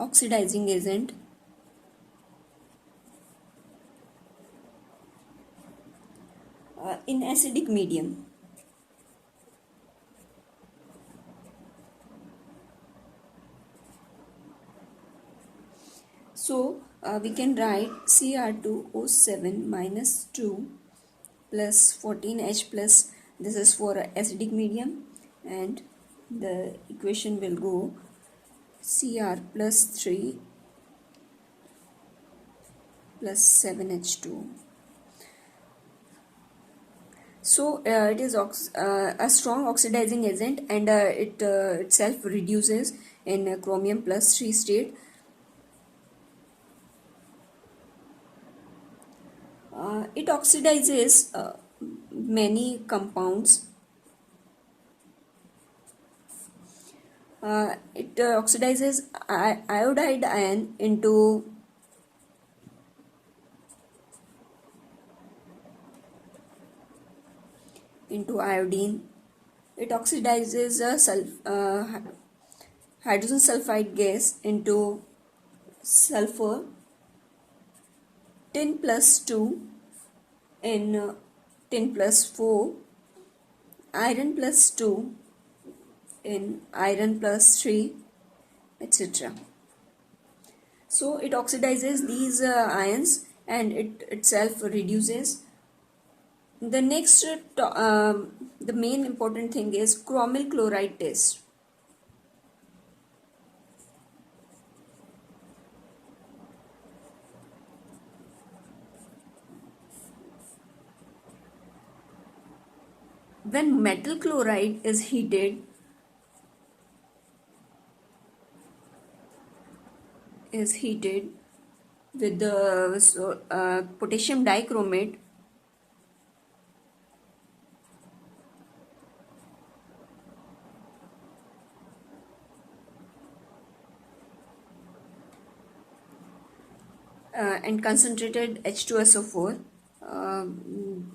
oxidizing agent in acidic medium. So we can write Cr2O7 minus 2 plus 14H plus, this is for acidic medium, and the equation will go Cr plus 3 plus 7H2. So it is a strong oxidizing agent, and it itself reduces in chromium plus 3 state. It oxidizes many compounds. It oxidizes iodide ion into iodine. It oxidizes hydrogen sulfide gas into sulfur. Tin plus 2 in tin plus 4. Iron plus 2 in iron plus 3, etc. So it oxidizes these ions, and it itself reduces. The next the main important thing is chromyl chloride test. When metal chloride is heated with the potassium dichromate, and concentrated H2SO4,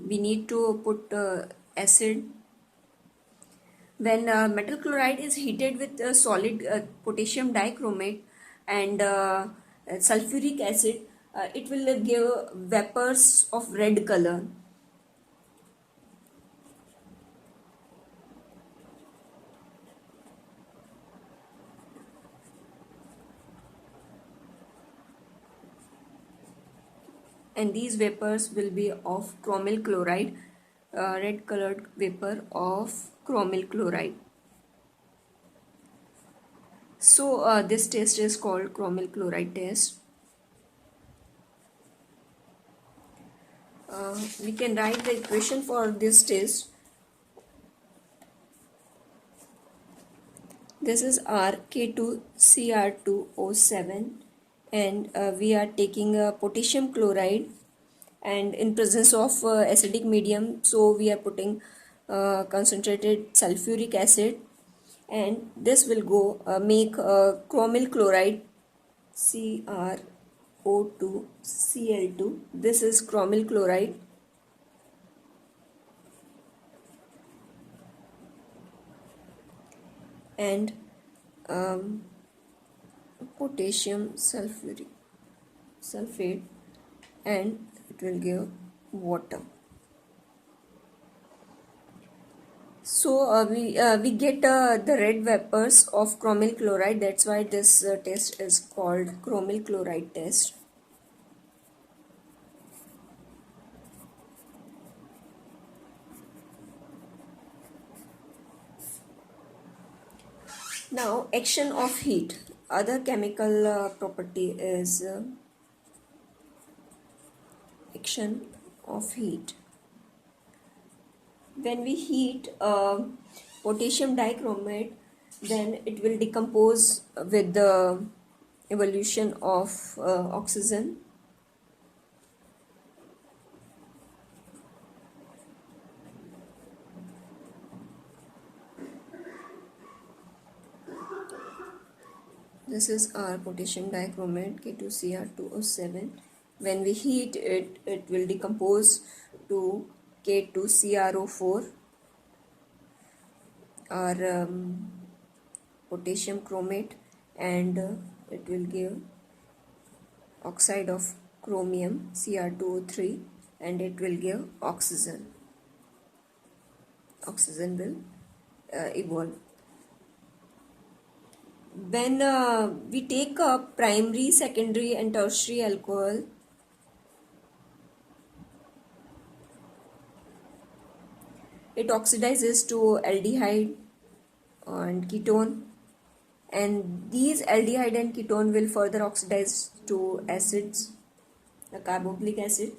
we need to put acid. When metal chloride is heated with solid potassium dichromate and sulfuric acid, it will give vapors of red color. And these vapors will be of chromyl chloride, red colored vapor of chromyl chloride. So this test is called chromyl chloride test. We can write the equation for this test. This is our K2Cr2O7, and we are taking potassium chloride, and in presence of acidic medium, so we are putting concentrated sulfuric acid, and this will go make chromyl chloride CrO2Cl2. This is chromyl chloride, and potassium sulfate, and it will give water. So we get the red vapors of chromyl chloride. That's why this test is called chromyl chloride test. Now, action of heat. Other chemical property is action of heat. When we heat potassium dichromate, then it will decompose with the evolution of oxygen. This is our potassium dichromate K2Cr2O7. When we heat it, it will decompose to K2CrO4, or potassium chromate, and it will give oxide of chromium Cr2O3, and it will give oxygen. Oxygen will evolve. When we take a primary, secondary and tertiary alcohol, it oxidizes to aldehyde and ketone, and these aldehyde and ketone will further oxidize to acids, the carboxylic acid.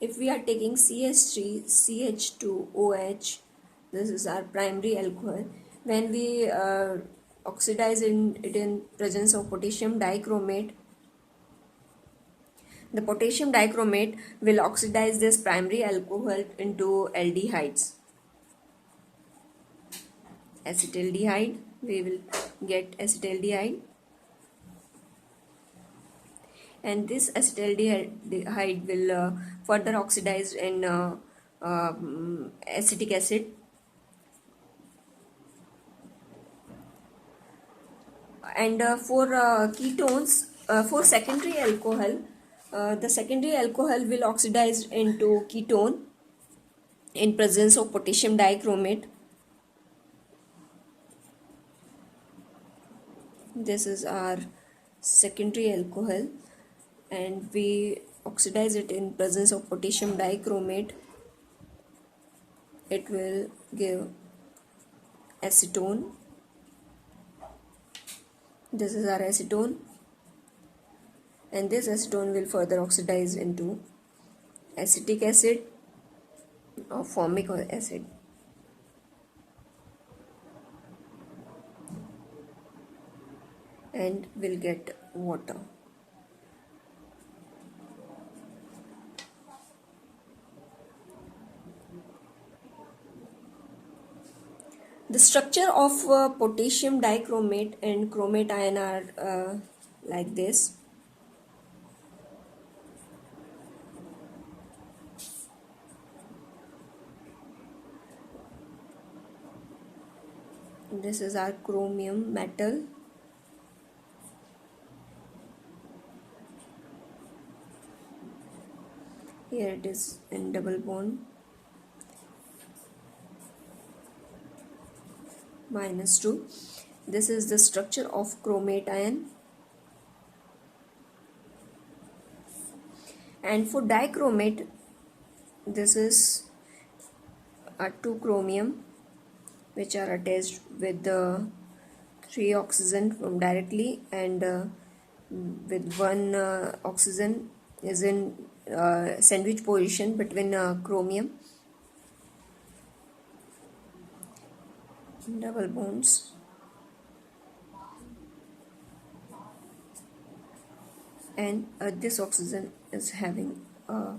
If we are taking CH3, CH2OH, this is our primary alcohol. When we oxidize it in presence of potassium dichromate, the potassium dichromate will oxidize this primary alcohol into aldehydes. Acetaldehyde, we will get acetaldehyde, and this acetaldehyde will further oxidize in acetic acid, and for ketones, for secondary alcohol, the secondary alcohol will oxidize into ketone in presence of potassium dichromate. This is our secondary alcohol, and we oxidize it in presence of potassium dichromate. It will give acetone. This is our acetone, and this acetone will further oxidize into acetic acid or formic acid. And we'll get water. The structure of potassium dichromate and chromate ion are like this. This is our chromium metal. Here it is in double bond, -2. This is the structure of chromate ion. And for dichromate, this is our 2 chromium which are attached with the 3 oxygen from directly, and with 1 oxygen is in sandwich position between chromium. Double bonds. And this oxygen is having a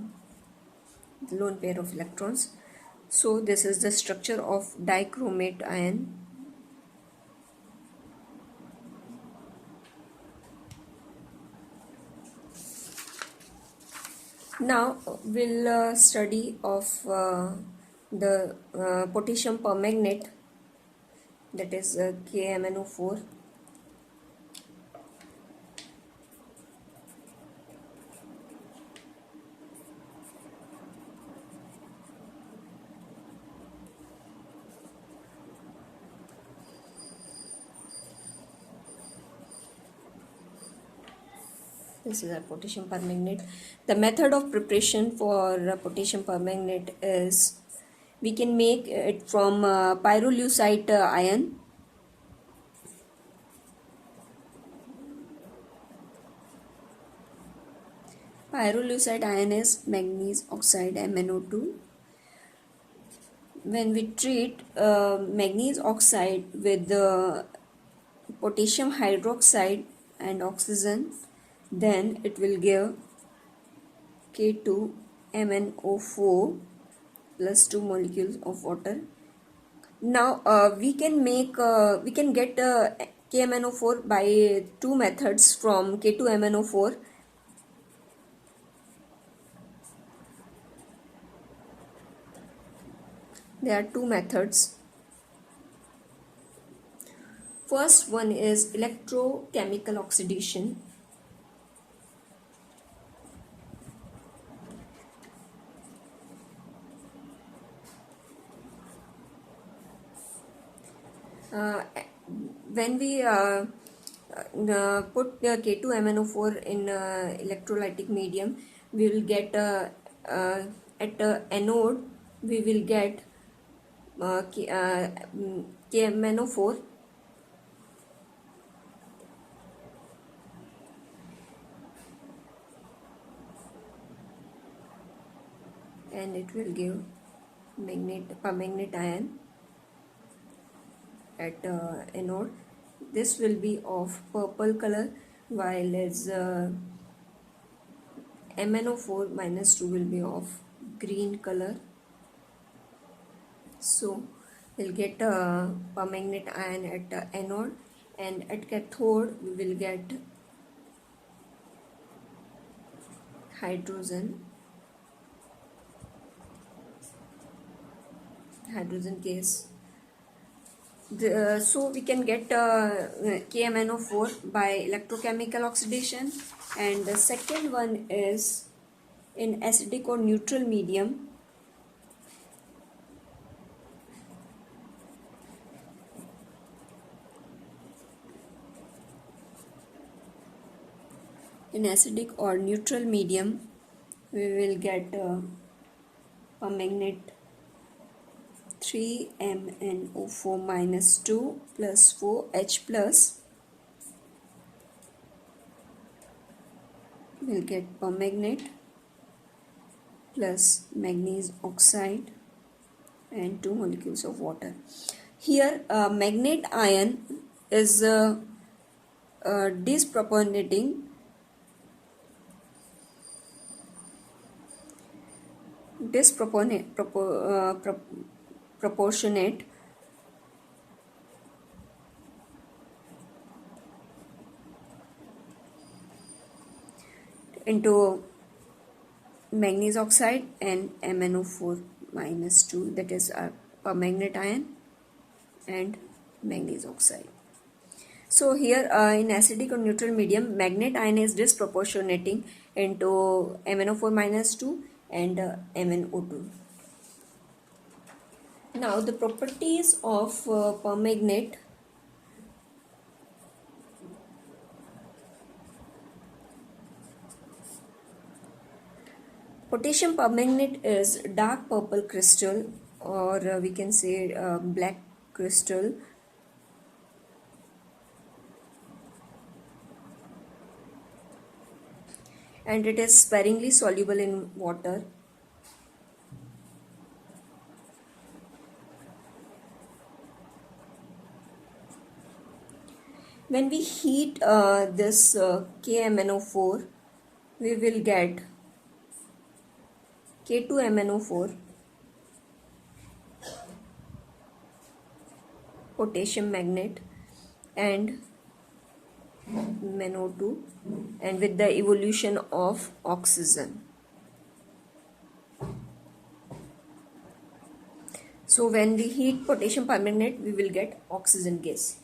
lone pair of electrons. So this is the structure of dichromate ion. Now we'll study of the potassium permanganate, that is KMnO4. This is our potassium permanganate. The method of preparation for potassium permanganate is we can make it from pyrolusite iron. Pyrolusite iron is manganese oxide MnO2. When we treat manganese oxide with potassium hydroxide and oxygen, then it will give K2MnO4 plus 2 molecules of water. Now we can get KMnO4 by two methods from K2MnO4. There are two methods. First one is electrochemical oxidation. When we put K2MnO4 in electrolytic medium, we will get at anode we will get KMnO4, and it will give permanganate ion at anode. This will be of purple color, while as MnO4 minus 2 will be of green color. So we'll get permanganate ion at anode, and at cathode we will get hydrogen gas. So we can get KMnO4 by electrochemical oxidation, and the second one is in acidic or neutral medium. In acidic or neutral medium, we will get permanganate 3MnO4 minus 2 plus 4H plus. We'll get permanganate plus manganese oxide and 2 molecules of water. Here manganate ion is disproportionating proportionate into manganese oxide and MnO4 minus 2, that is permanganate ion and manganese oxide. So here in acidic or neutral medium, manganate ion is disproportionating into MnO4 minus 2 and MnO2. Now the properties of permanganate. Potassium permanganate is dark purple crystal, or we can say black crystal. And it is sparingly soluble in water. When we heat this KMnO4, we will get K2MnO4, potassium magnet, and MnO2, and with the evolution of oxygen. So when we heat potassium permanganate, we will get oxygen gas.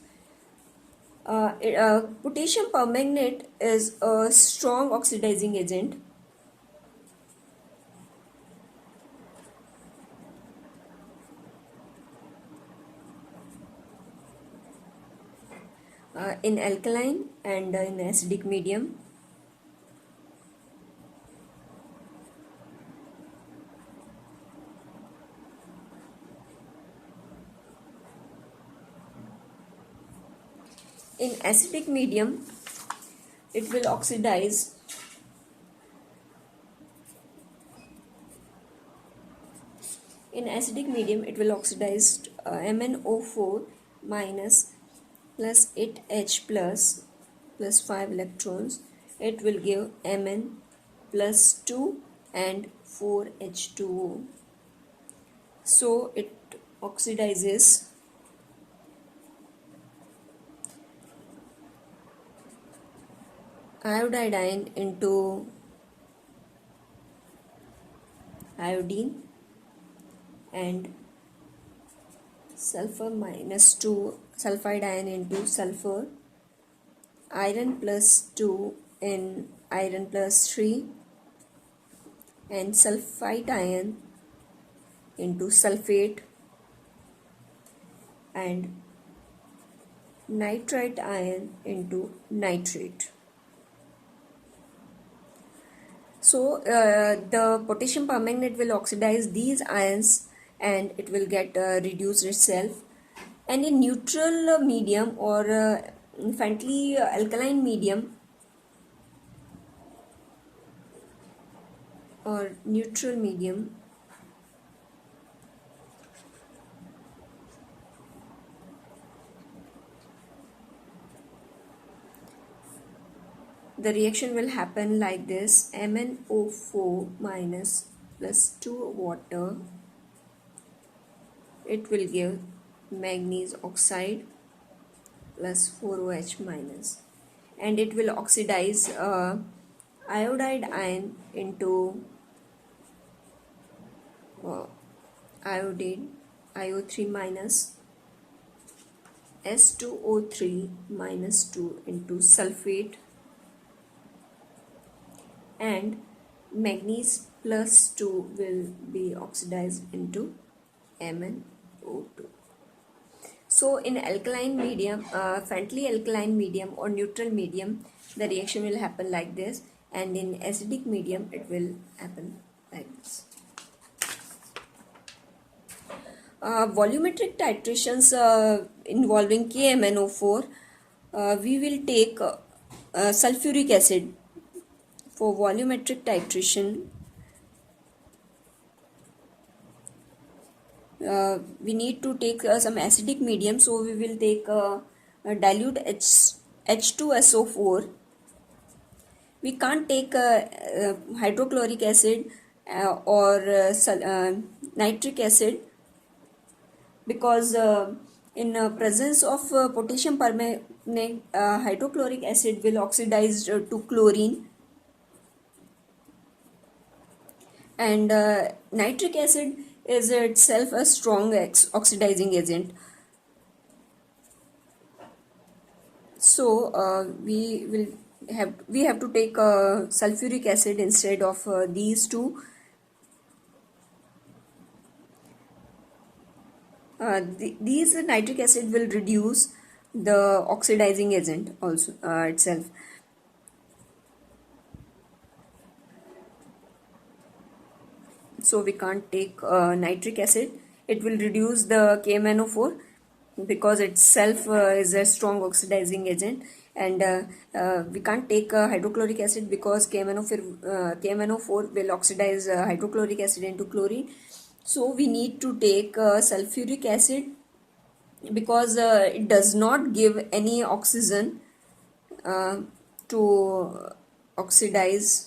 Potassium permanganate is a strong oxidizing agent. In alkaline and in acidic medium. In acidic medium, it will oxidize MnO4 minus plus 8H plus 5 electrons. It will give Mn plus 2 and 4H2O. So it oxidizes iodide ion into iodine and sulfur minus 2 sulfide ion into sulfur, iron plus 2 in iron plus 3, and sulfite ion into sulfate, and nitrite ion into nitrate. So the potassium permanganate will oxidize these ions and it will get reduced itself. And in neutral medium or faintly alkaline medium or neutral medium, the reaction will happen like this: MnO4 minus plus 2 water, it will give manganese oxide plus 4OH minus, and it will oxidize iodide ion into iodine IO3 minus S2O3 minus 2 into sulfate, and manganese plus 2 will be oxidized into MnO2. So in alkaline medium, faintly alkaline medium or neutral medium, the reaction will happen like this, and in acidic medium it will happen like this. Volumetric titrations involving KMnO4, we will take sulfuric acid. For volumetric titration, we need to take some acidic medium, so we will take dilute H2SO4. We can't take hydrochloric acid or nitric acid, because in presence of potassium permanganate, hydrochloric acid will oxidize to chlorine, and nitric acid is itself a strong oxidizing agent. So we have to take sulfuric acid instead of these two. These nitric acid will reduce the oxidizing agent also itself. So we can't take nitric acid. It will reduce the KMnO4 because itself is a strong oxidizing agent, and we can't take hydrochloric acid because KMnO4 will oxidize hydrochloric acid into chlorine. So we need to take sulfuric acid because it does not give any oxygen to oxidize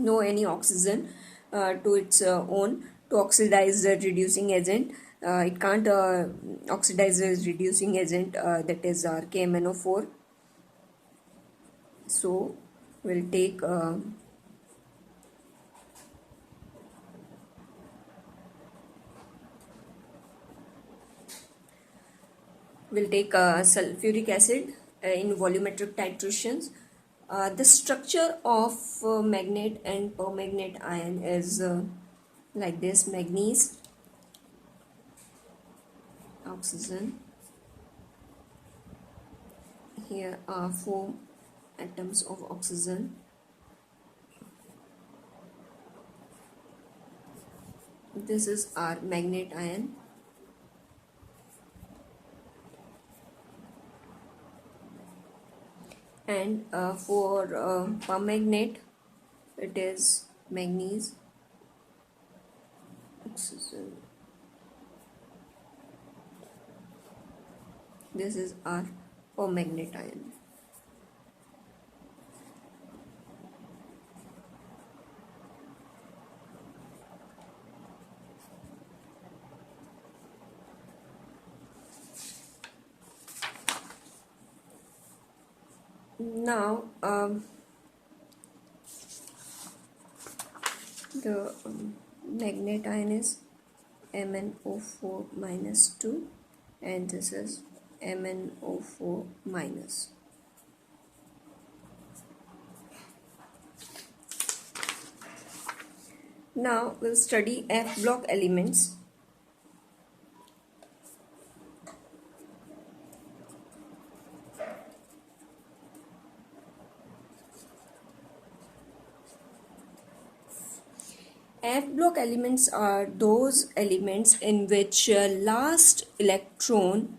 any oxygen to its own to oxidize the reducing agent. It can't oxidize the reducing agent, that is our KMnO4. So we'll take sulfuric acid in volumetric titrations. The structure of magnet and permanganate ion is like this: manganese, oxygen. Here are 4 atoms of oxygen. This is our magnet ion. And for permanganate, it is manganese. This is our permanganate ion. Now the magnet ion is MnO4 minus 2, and this is MnO4 minus. Now we'll study F block elements. F block elements are those elements in which last electron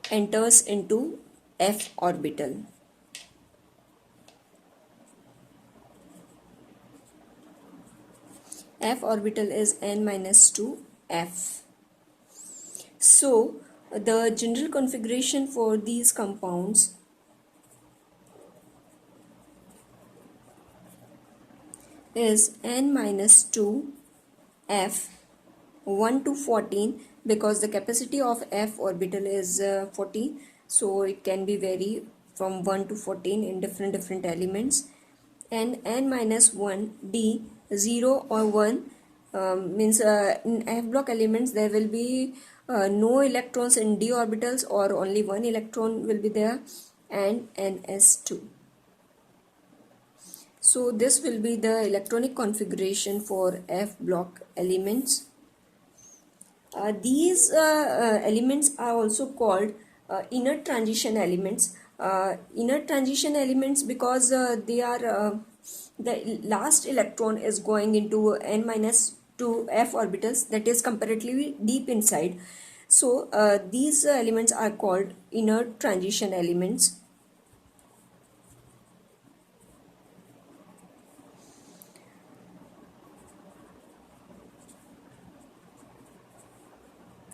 enters into F orbital. F orbital is n minus 2 F. So the general configuration for these compounds is n minus 2 F 1 to 14, because the capacity of F orbital is 14, so it can be vary from 1 to 14 in different elements. And n minus 1 D 0 or 1 means in F block elements there will be no electrons in d orbitals, or only one electron will be there, and ns2. So this will be the electronic configuration for F block elements. These elements are also called inert transition elements. Inert transition elements because they are the last electron is going into n minus 2 F orbitals, that is comparatively deep inside. So these elements are called inert transition elements.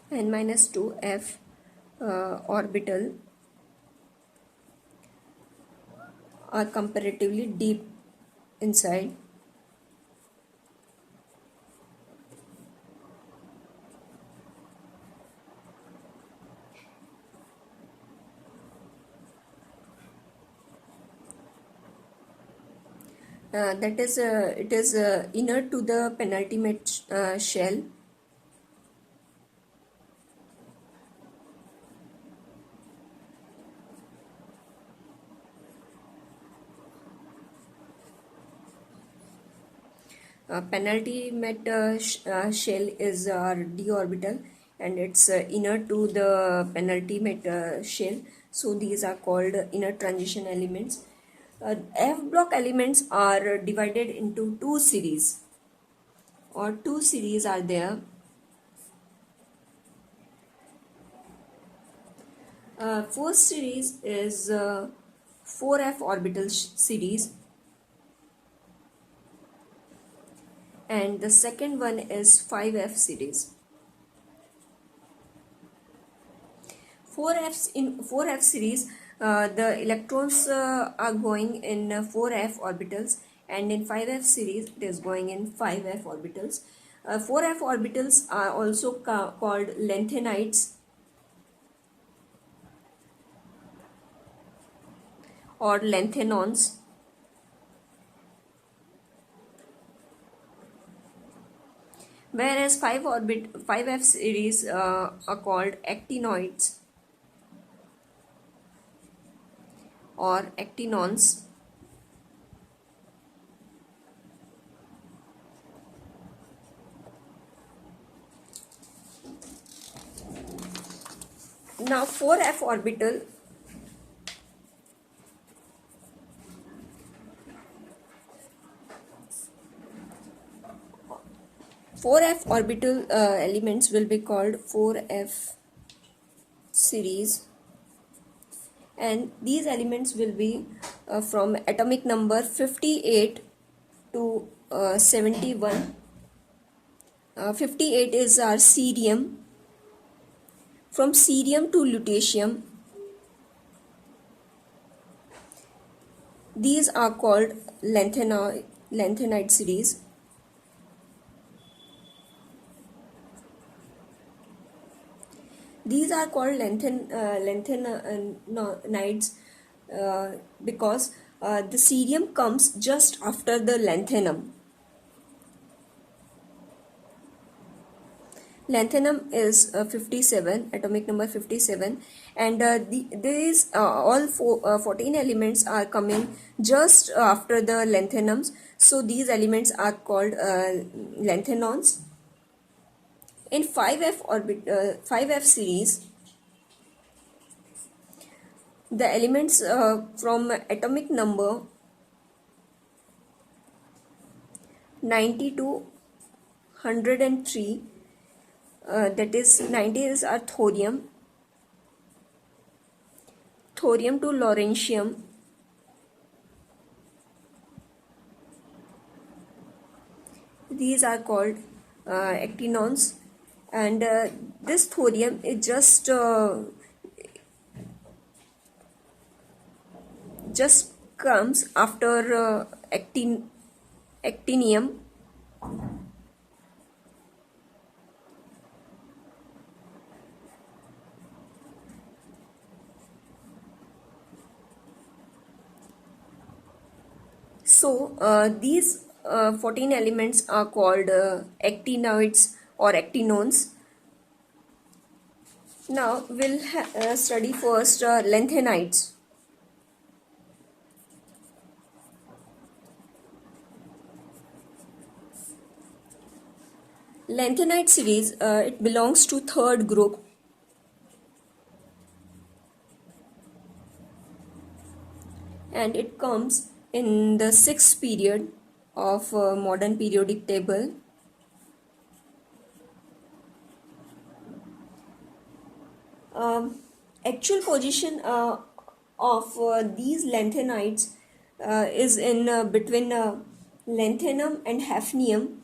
N minus 2 F orbital are comparatively deep inside. That is it is inert to the penultimate shell. Penultimate shell is d orbital, and it's inert to the penultimate shell. So these are called inert transition elements. F block elements are divided into two series, or two series are there. First series is 4f orbital series, and the second one is 5f series. 4f's in 4f series, the electrons are going in 4f orbitals, and in 5f series it is going in 5f orbitals. 4f orbitals are also called lanthanides or lanthanons. Whereas 5f series are called actinoids or actinons. Now 4f orbital elements will be called 4f series, and these elements will be from atomic number 58 to 71. 58 is our cerium. From cerium to lutetium, these are called lanthanide series. These are called lanthanides because the cerium comes just after the lanthanum. Lanthanum is 57, atomic number 57, and these all 14 elements are coming just after the lanthanums. So these elements are called lanthanons. In 5f series, the elements from atomic number 90 to 103, that is 90 is our thorium to lawrencium, these are called actinons, and this thorium is just comes after actinium. So these 14 elements are called actinoids or actinones. Now we'll study first lanthanides. Lanthanide series, it belongs to third group, and it comes in the sixth period of modern periodic table. Actual position of these lanthanides is in between lanthanum and hafnium.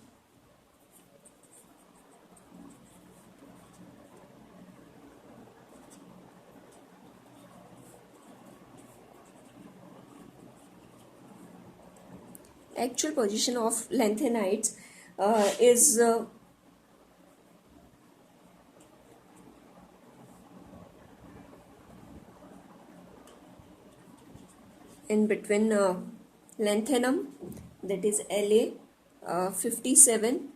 Actual position of lanthanides is in between lanthanum, that is La 57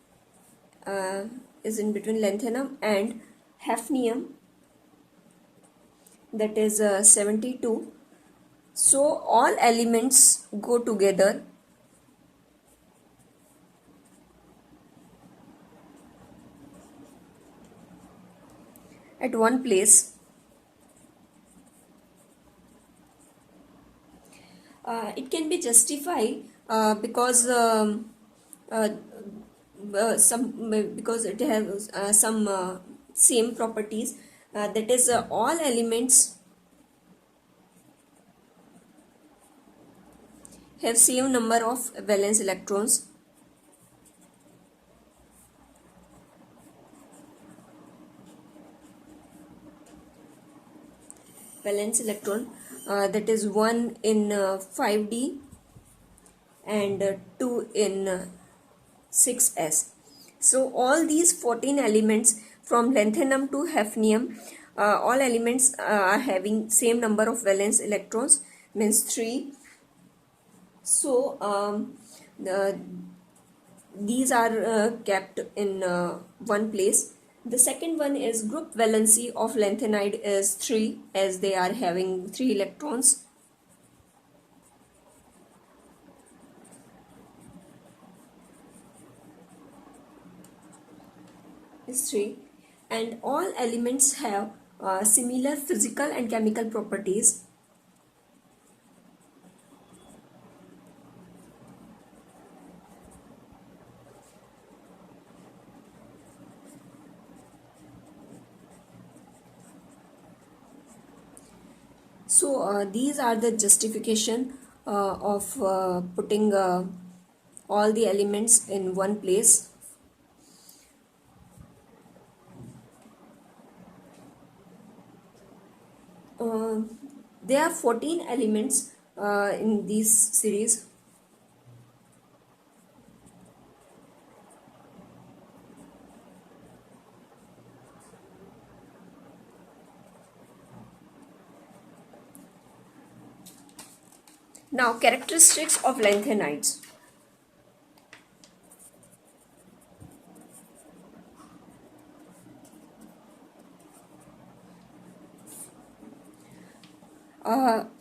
is in between lanthanum, and hafnium, that is 72. So all elements go together at one place. It can be justified because because it has some same properties, that is all elements have same number of valence electrons. Valence electron, that is 1 in 5d and 2 in 6s. So all these 14 elements from lanthanum to hafnium, all elements are having same number of valence electrons, means 3. So these are kept in one place. The second one is group valency of lanthanide is 3, as they are having 3 electrons. Is 3, and all elements have similar physical and chemical properties. So these are the justification of putting all the elements in one place. uh, there are 14 elements in this series. Now, characteristics of lanthanides.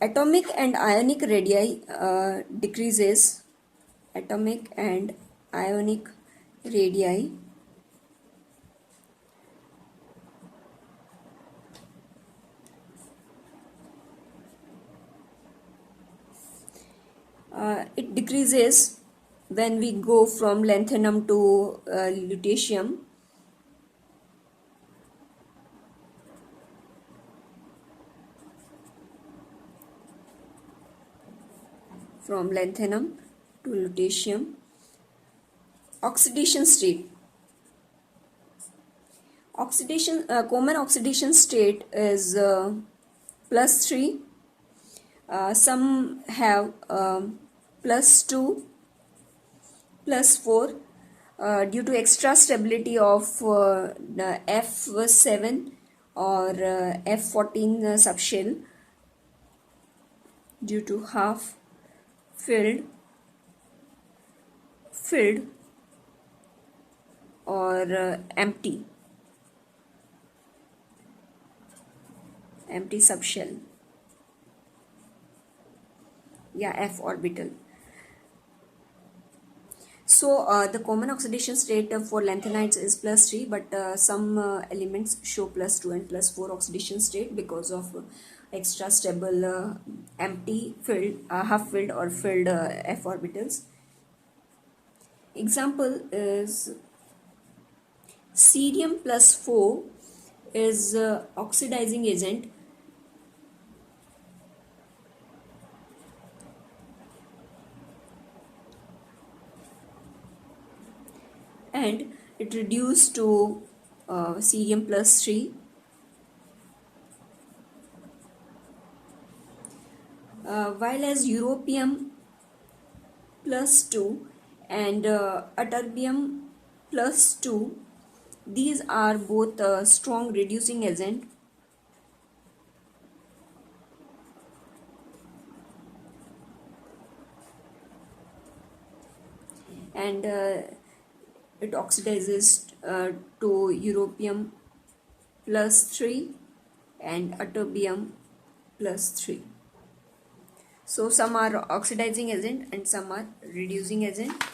Atomic and ionic radii decreases. Atomic and ionic radii it decreases when we go from lanthanum to lutetium. From lanthanum to lutetium. Oxidation state. Common oxidation state is +3. Some have +2, +4 due to extra stability of the F7 or F14 subshell, due to half filled or empty subshell. Yeah, F orbital. So the common oxidation state for lanthanides is +3, but some elements show +2 and +4 oxidation state because of extra stable empty filled, half filled or filled F orbitals. Example is cerium +4 is oxidizing agent. And it reduced to cerium +3. While as europium +2 and ytterbium +2, these are both strong reducing agent. And it oxidizes to europium +3 and ytterbium +3. So some are oxidizing agent and some are reducing agent.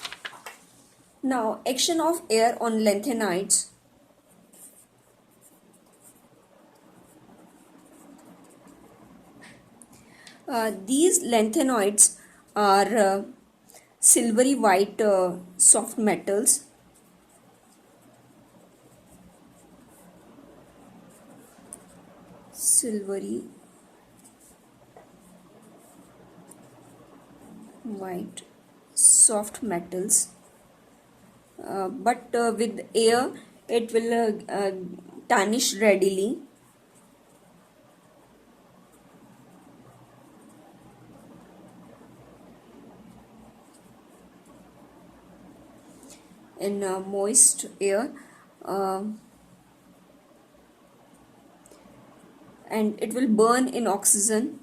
Now, action of air on lanthanides. These lanthanoids are silvery white soft metals. Silvery white soft metals, but with air it will tarnish readily. In moist air, and it will burn in oxygen.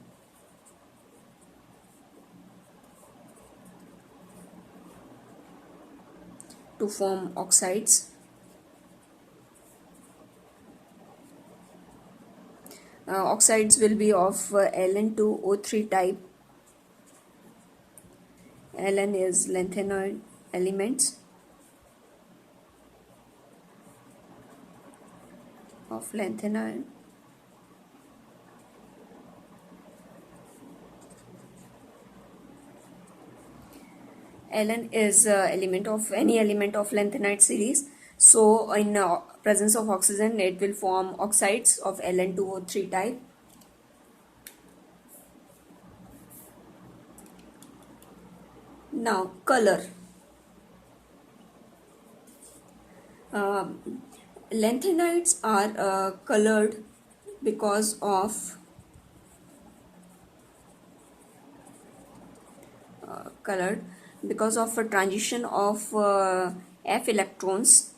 To form oxides. Oxides will be of Ln2O3 type. Ln is lanthanoid elements of lanthanoid. Ln is element of any element of lanthanide series. So in presence of oxygen, it will form oxides of Ln2O3 type. Now color. Lanthanides are because of colored because of a transition of f electrons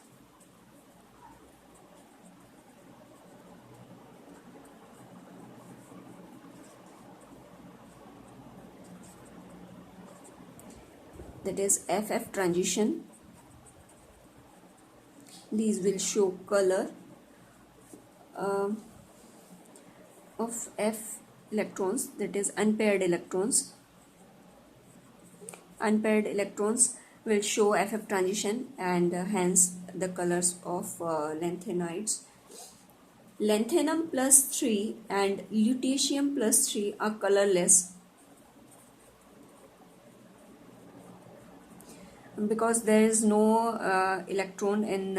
that is ff transition. These will show color of f electrons, that is unpaired electrons. Unpaired electrons will show ff transition, and hence the colors of lanthanides. Lanthanum plus 3 and lutetium plus 3 are colorless because there is no electron in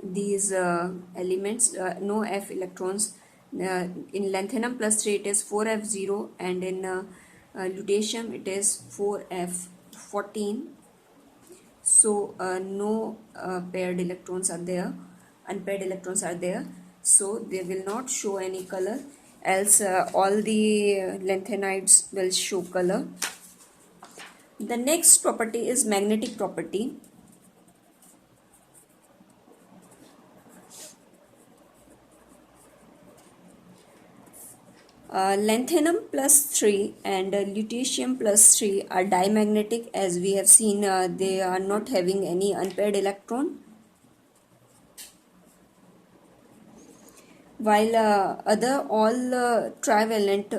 these elements, no f electrons. In lanthanum plus 3 it is 4f0, and in lutetium it is 4f14. So no paired electrons are there, unpaired electrons are there, so they will not show any color, else all the lanthanides will show color. The next property is magnetic property. Lanthanum plus 3 and lutetium plus 3 are diamagnetic, as we have seen they are not having any unpaired electron, while other all trivalent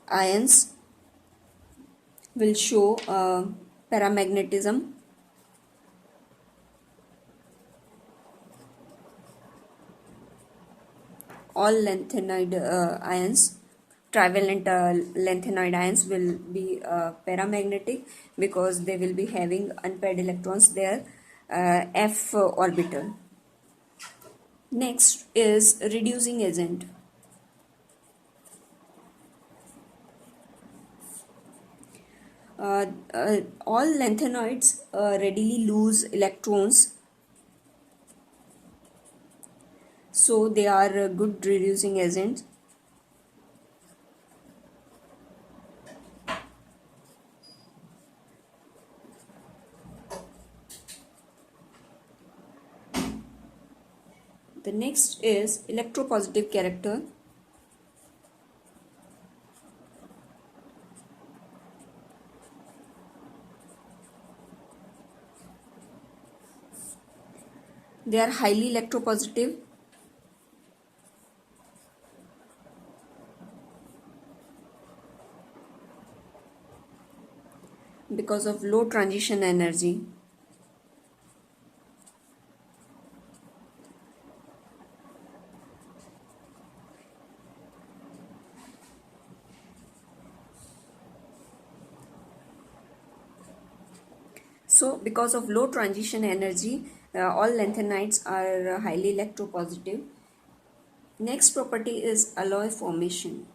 ions will show paramagnetism. All lanthanide ions, trivalent lanthanide ions will be paramagnetic because they will be having unpaired electrons there, f orbital. Next is reducing agent. All lanthanoids readily lose electrons, so they are good reducing agents. The next is electropositive character. They are highly electropositive. Because of low transition energy. So because of low transition energy, all lanthanides are highly electropositive. Next property is alloy formation.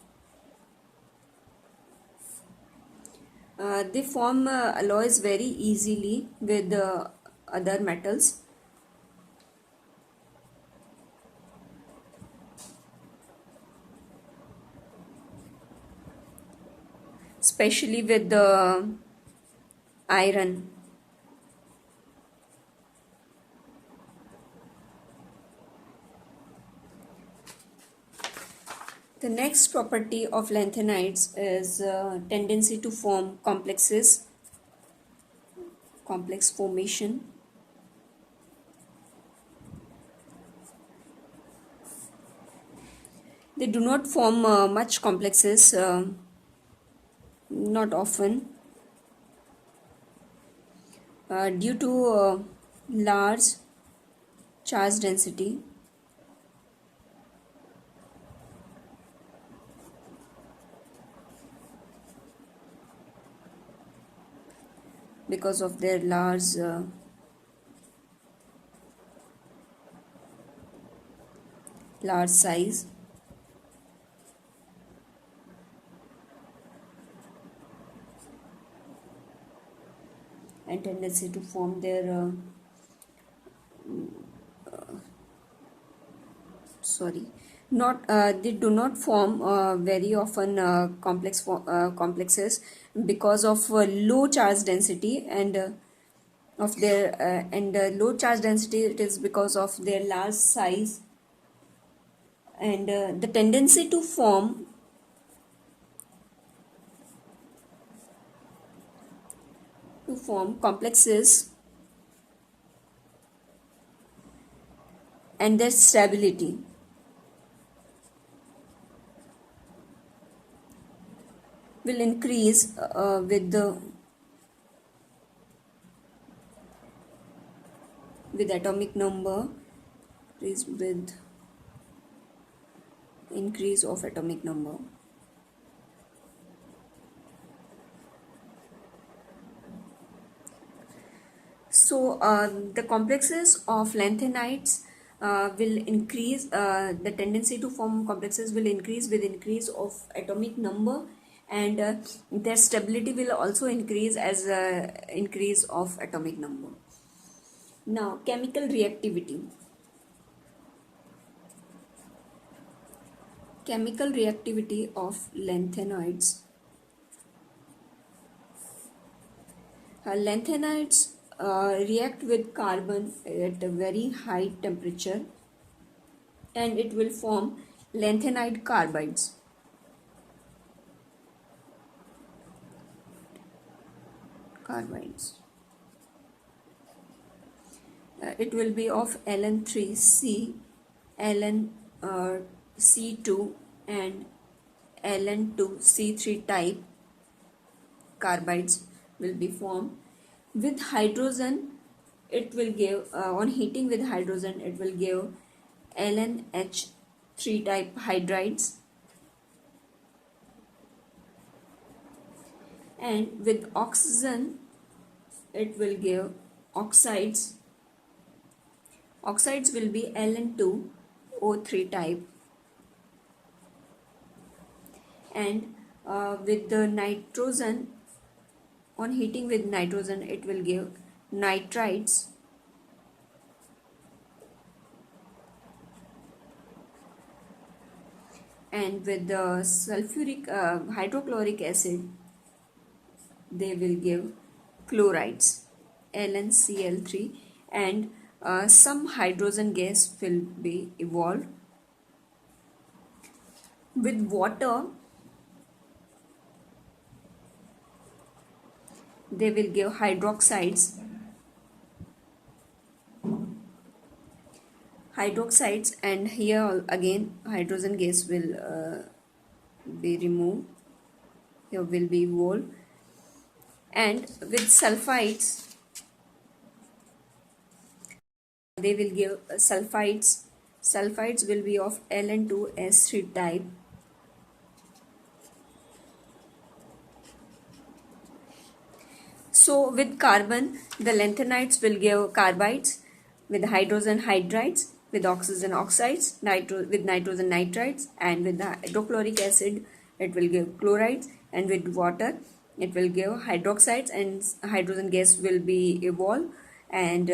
They form alloys very easily with other metals. Especially with the iron. The next property of lanthanides is tendency to form complexes, complex formation. They do not form much complexes, not often, due to large charge density. Because of their large size. tendency to form their sorry not they do not form very often complexes because of low charge density and of their and low charge density. It is because of their large size and the tendency to form complexes and their stability will increase with atomic number, is with increase of atomic number. So the complexes of lanthanides will increase, the tendency to form complexes will increase with increase of atomic number, and their stability will also increase as increase of atomic number. Now, chemical reactivity. Chemical reactivity of lanthanides. Lanthanides react with carbon at a very high temperature and it will form lanthanide carbides. It will be of Ln3C, Ln C2 and Ln2C3 type carbides will be formed. With hydrogen, it will give, on heating with hydrogen, it will give LnH3 type hydrides, and with oxygen, it will give oxides. Oxides will be Ln2O3 type, and with the nitrogen, on heating with nitrogen, it will give nitrides, and with the sulfuric hydrochloric acid, they will give chlorides, LnCl3, and some hydrogen gas will be evolved. With water, they will give hydroxides, and here again hydrogen gas will be removed, here will be evolved. And with sulfides, they will give sulfides. Sulfides will be of Ln2S3 type, so with carbon, the lanthanides will give carbides, with hydrogen hydrides, with oxygen oxides, with nitrogen nitrides, and with the hydrochloric acid it will give chlorides, and with water it will give hydroxides, and hydrogen gas will be evolved, and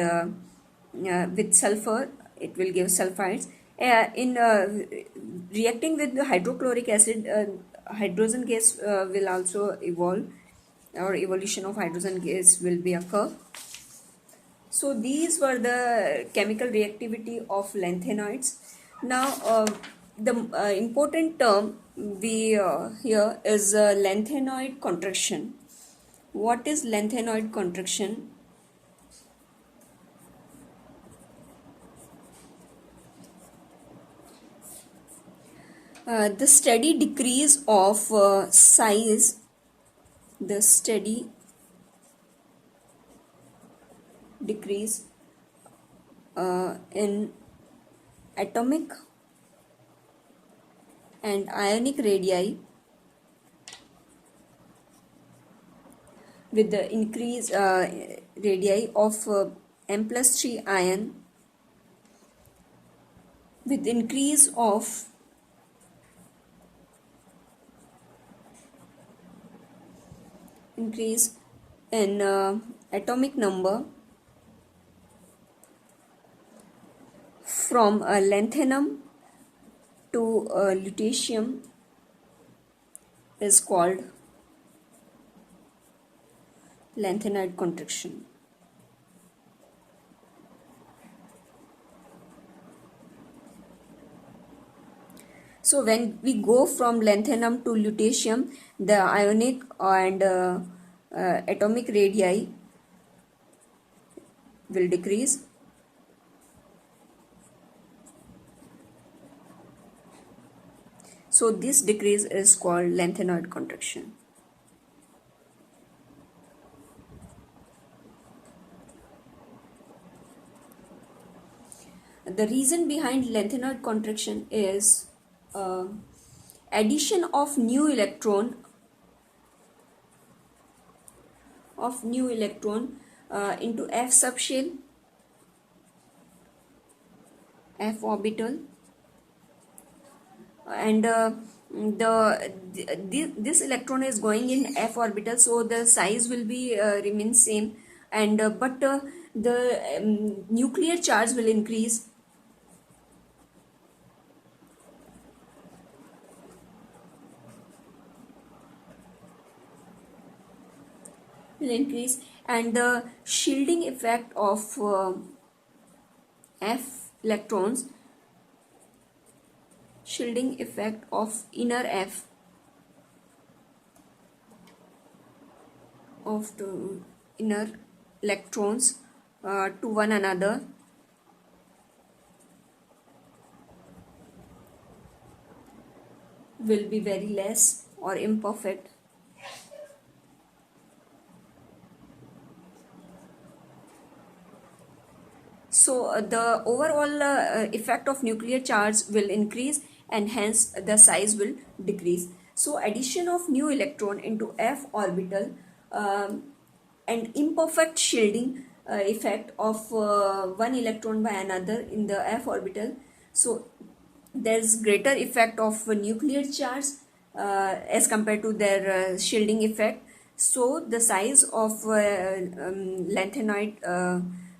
with sulfur it will give sulfides. In reacting with the hydrochloric acid, hydrogen gas will also evolve, or evolution of hydrogen gas will be occur. So these were the chemical reactivity of lanthanoids. Now the important term we here is lanthanoid contraction. What is lanthanoid contraction? The steady decrease of size, the steady decrease in atomic and ionic radii with the increase radii of M+3 ion, with increase of in atomic number from lanthanum to lutetium is called lanthanide contraction. So when we go from lanthanum to lutetium, the ionic and atomic radii will decrease. So this decrease is called lanthanide contraction. The reason behind lanthanide contraction is addition of new electron into f subshell, f orbital, and this electron is going in f orbital, so the size will be remain same, and but the nuclear charge will increase. And the shielding effect of f electrons, shielding effect of inner f of the inner electrons to one another will be very less or imperfect. So the overall effect of nuclear charge will increase, and hence the size will decrease. So addition of new electron into f orbital and imperfect shielding effect of one electron by another in the f orbital. So there's greater effect of nuclear charge as compared to their shielding effect. So the size of lanthanide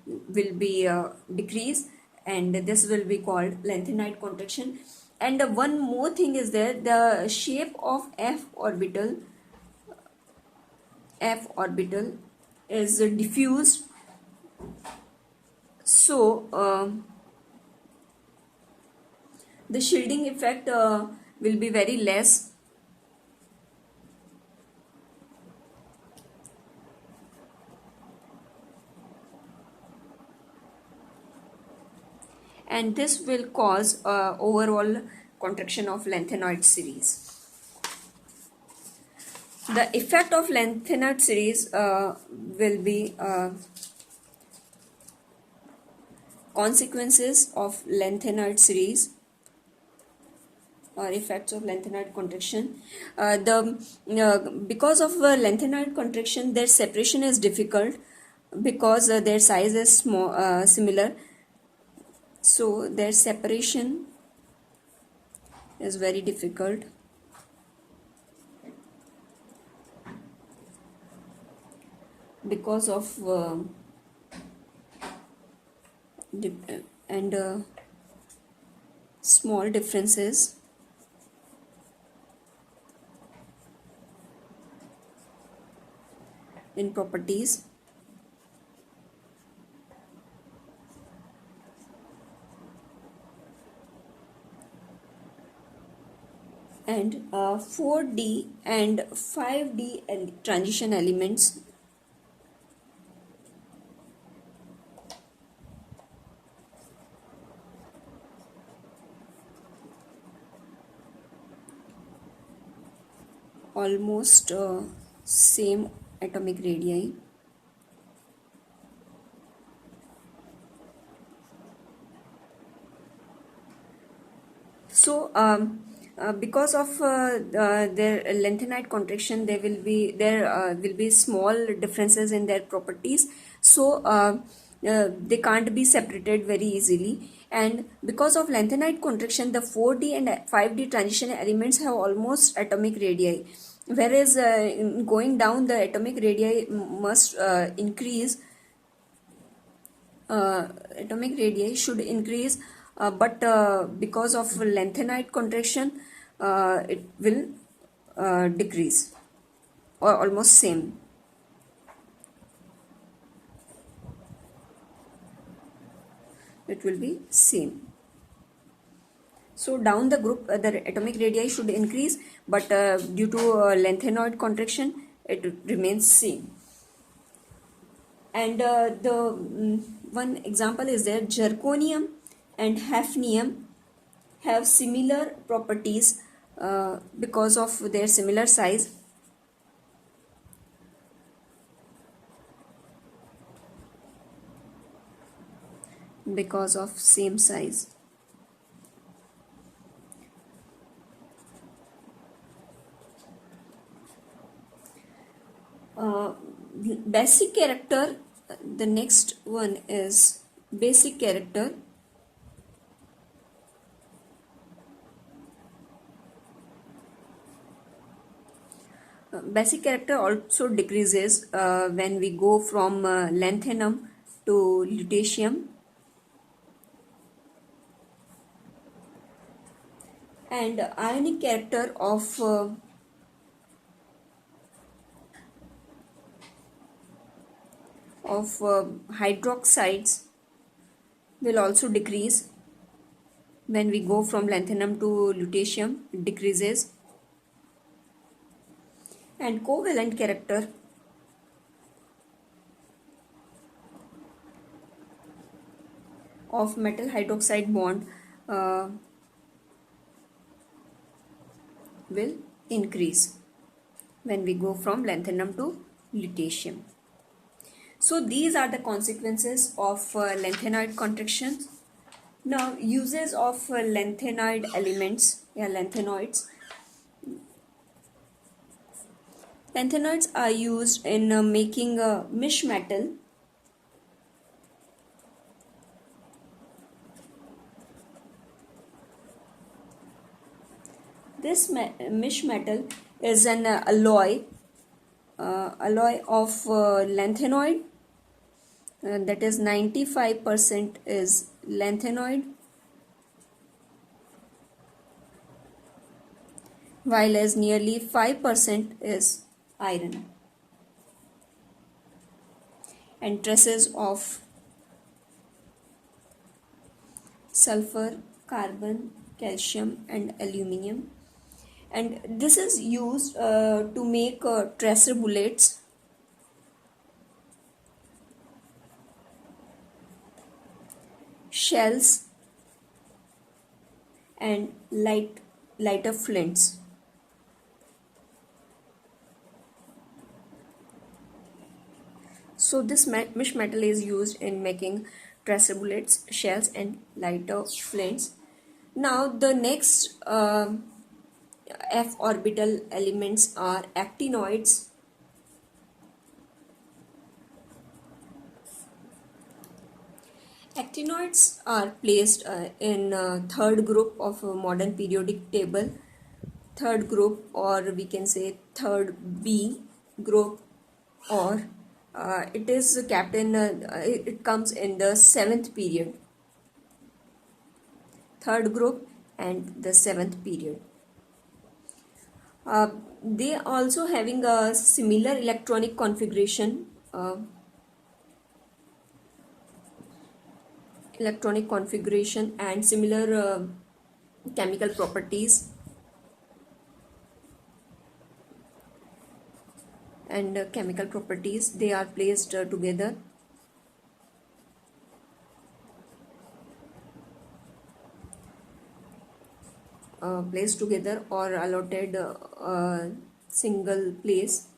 will be decreased, and this will be called lanthanide contraction. And one more thing is there, the shape of f orbital is diffused. So the shielding effect will be very less. And this will cause overall contraction of lanthanide series. The effect of lanthanide series will be consequences of lanthanide series or effects of lanthanide contraction. Because of lanthanide contraction, their separation is difficult because their size is small, similar. So their separation is very difficult. Because of small differences in properties. And 4D and 5D transition elements almost same atomic radii. So because of their lanthanide contraction, there will be small differences in their properties. So they can't be separated very easily. And because of lanthanide contraction, the 4D and 5D transition elements have almost atomic radii. whereas going down the atomic radii must increase, atomic radii should increase, but because of lengthenite contraction it will decrease or almost same. It will be same. So down the group the atomic radii should increase, but due to lengthenoid contraction it remains same. And one example is there, zirconium and hafnium have similar properties because of their similar size. Because of same size. Basic character, the next one is basic character. Basic character also decreases when we go from lanthanum to lutetium, and ionic character of hydroxides will also decrease when we go from lanthanum to lutetium. It decreases. And covalent character of metal hydroxide bond will increase when we go from lanthanum to lutetium. So these are the consequences of lanthanoid contractions. Now uses of lanthanoid elements, lanthanoids. Lanthanoids are used in making a mesh metal. This mesh metal is an alloy of lanthanoid, that is 95% is lanthanoid, while as nearly 5% is iron, and traces of sulfur, carbon, calcium and aluminium. And this is used to make tracer bullets, shells and lighter flints. So this mesh metal is used in making tracer bullets, shells and lighter flints. Now the next f orbital elements are actinoids. Actinoids are placed in third group of a modern periodic table, third group, or we can say third B group, or it is kept in it comes in the seventh period, third group and the seventh period. They also having a similar electronic configuration, and similar chemical properties they are placed together. Placed together or allotted single place.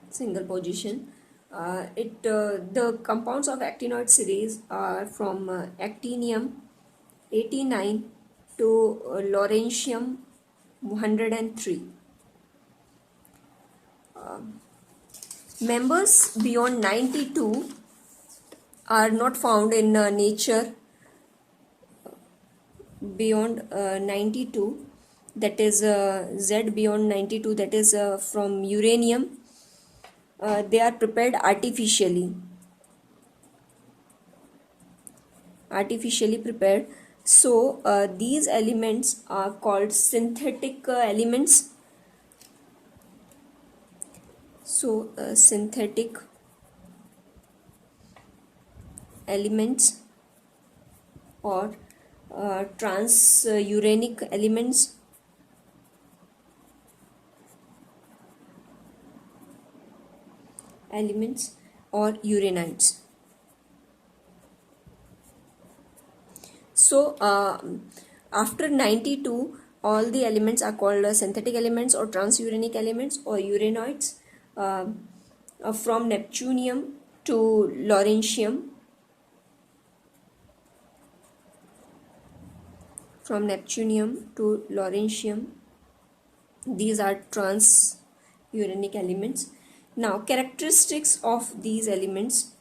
Single position. The compounds of actinoid series are from actinium 89 to lawrencium 103. Members beyond 92 are not found in nature beyond 92, that is Z beyond 92, that is from uranium. They are prepared artificially prepared. So these elements are called synthetic elements. So synthetic elements or transuranic elements or uranides. So after 92, all the elements are called synthetic elements or transuranic elements or uranoids. From neptunium to lawrencium, these are transuranic elements. Now, characteristics of these elements.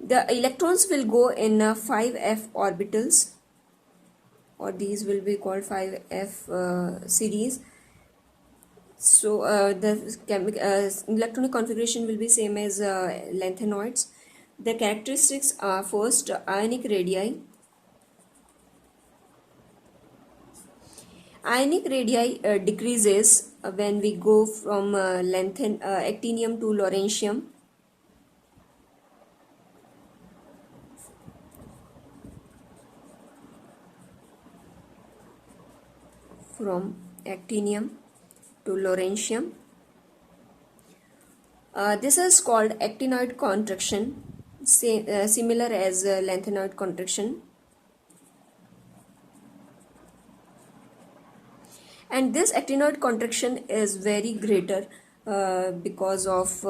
The electrons will go in 5f orbitals, or these will be called 5f series. So the electronic configuration will be same as lanthanoids. The characteristics are: first, ionic radii. Ionic radii decreases when we go from actinium to lawrencium. From actinium to lawrencium. This is called actinoid contraction, similar as lanthanoid contraction. And this actinoid contraction is very greater because of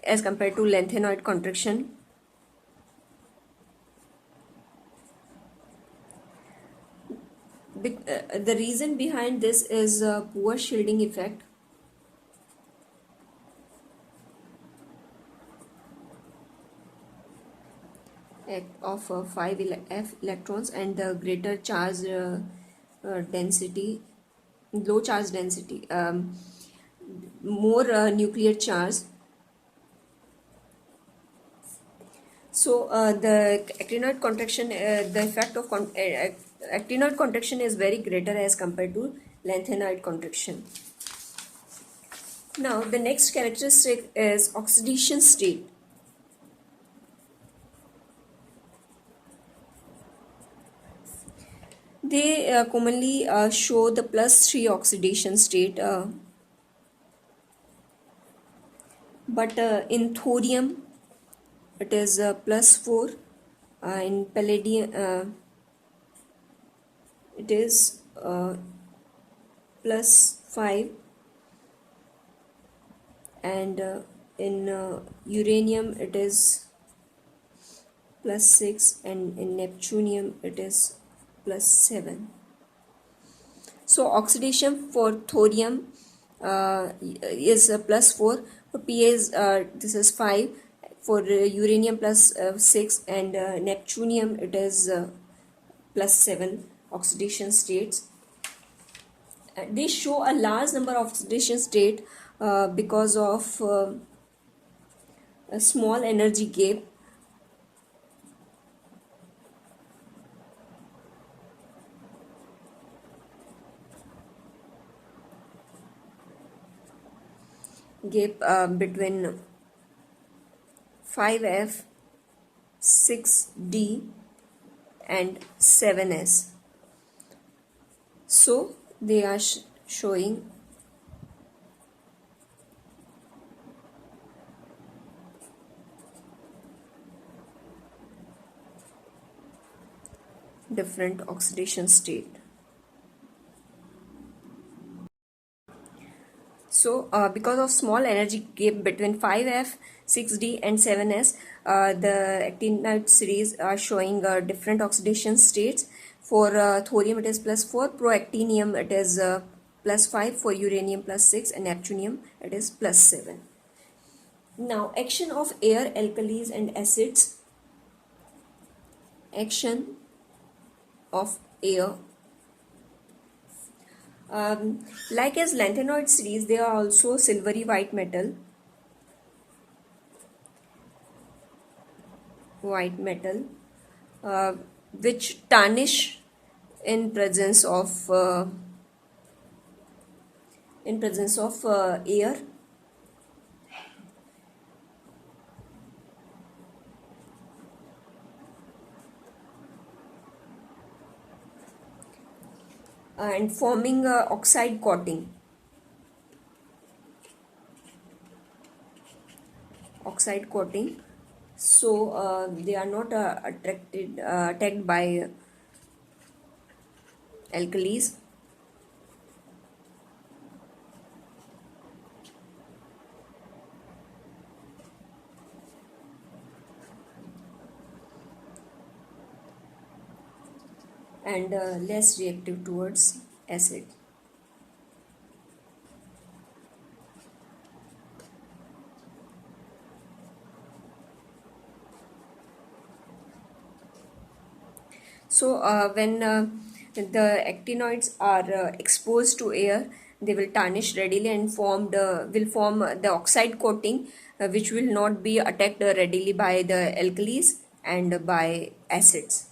as compared to lanthanoid contraction. The reason behind this is poor shielding effect. Of 5 F electrons and the greater charge density, low charge density, more nuclear charge. So the actinoid contraction, the effect of actinoid contraction is very greater as compared to lanthanoid contraction. Now the next characteristic is oxidation state. They commonly show the +3 oxidation state, but in thorium it is +4, in palladium it is +5, and in uranium it is +6, and in neptunium it is +7. So oxidation for thorium is +4, for Pa is this is 5, for uranium +6, and neptunium it is +7 oxidation states. They show a large number of oxidation state because of a small energy gap. Between 5F, 6D and 7S. So they are showing different oxidation state. So because of small energy gap between 5F, 6D and 7S, the actinide series are showing different oxidation states. For thorium it is +4, proactinium it is +5, for uranium +6, and neptunium it is +7. Now action of air, alkalis and acids. Action of air. Like as lanthanoid series, they are also silvery white metal. Uh, which tarnish in presence of air. And forming oxide coating. So they are not attacked by alkalis. And less reactive towards acid. So when the actinoids are exposed to air, they will tarnish readily and will form the oxide coating, which will not be attacked readily by the alkalis and by acids.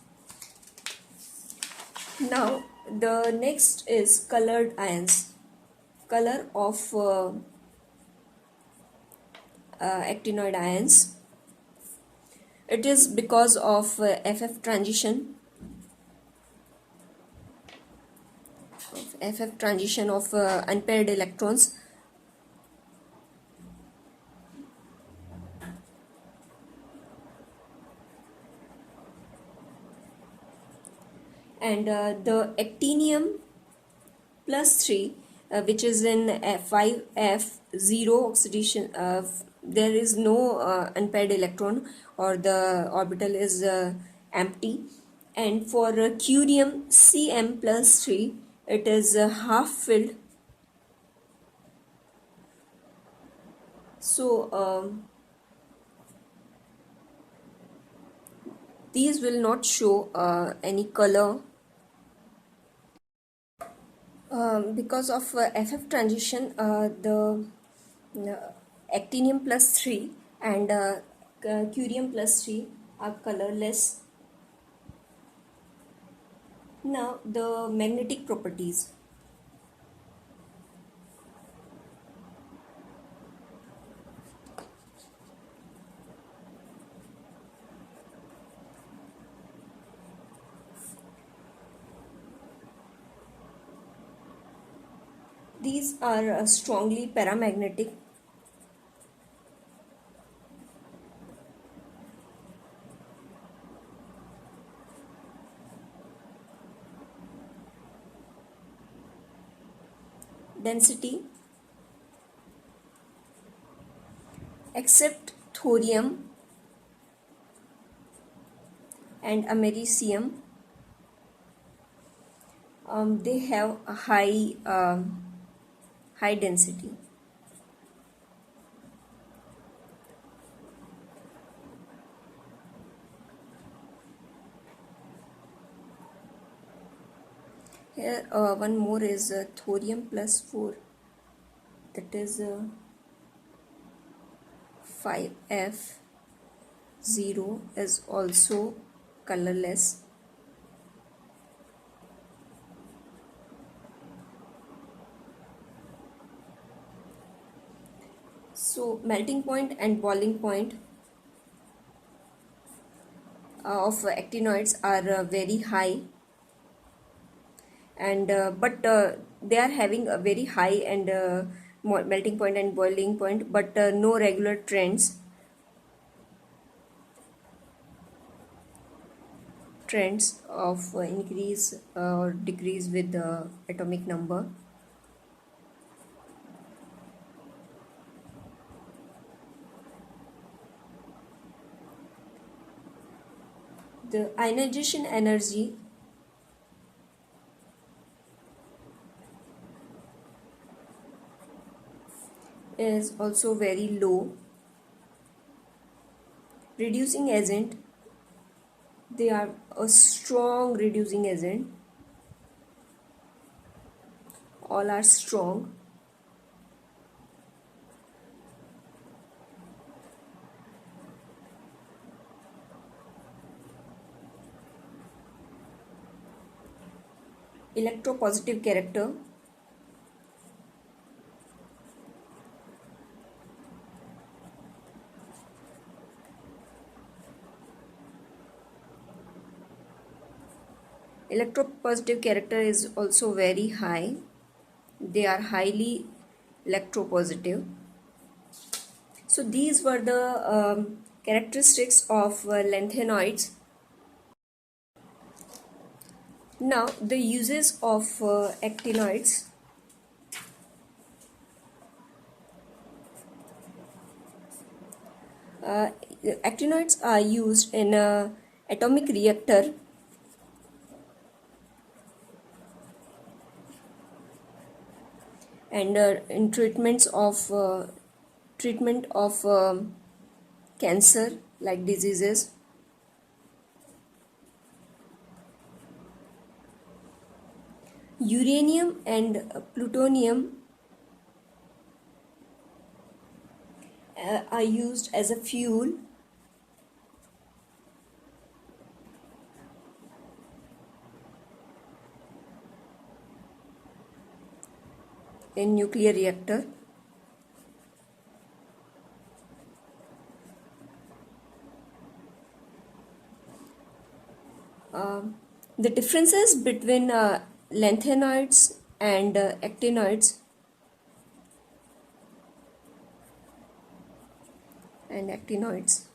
Now the next is colored ions. Color of actinoid ions. It is because of FF transition of unpaired electrons. And the actinium +3, which is in 5F0 oxidation, there is no unpaired electron, or the orbital is empty. And for curium Cm+3, it is half filled. So these will not show any color because of FF transition. The actinium +3 and curium +3 are colorless. Now the magnetic properties. These are strongly paramagnetic. Density, except thorium and americium, they have a high density. Here one more is thorium +4, that is 5F0 is also colorless. So melting point and boiling point of actinoids are very high, and but they are having a very high and melting point and boiling point, but no regular trends of increase or decrease with the atomic number. The ionization energy is also very low. Reducing agent, they are a strong reducing agent. All are strong. Electropositive character, electropositive character is also very high. They are highly electropositive. So these were the characteristics of lanthanoids. Now the uses of actinoids. Uh, Actinoids are used in a atomic reactor and in treatment of cancer like diseases. Uranium and plutonium are used as a fuel. In nuclear reactor. The differences between lanthanoids and actinoids and actinoids.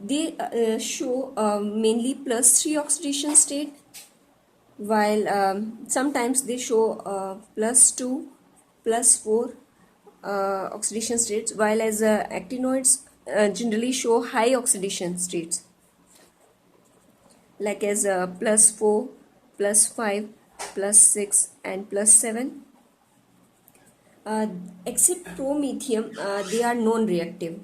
They show mainly +3 oxidation state, while sometimes they show +2, +4 oxidation states, while as actinoids generally show high oxidation states, like as +4, +5, +6 and +7. Except promethium, they are non-reactive.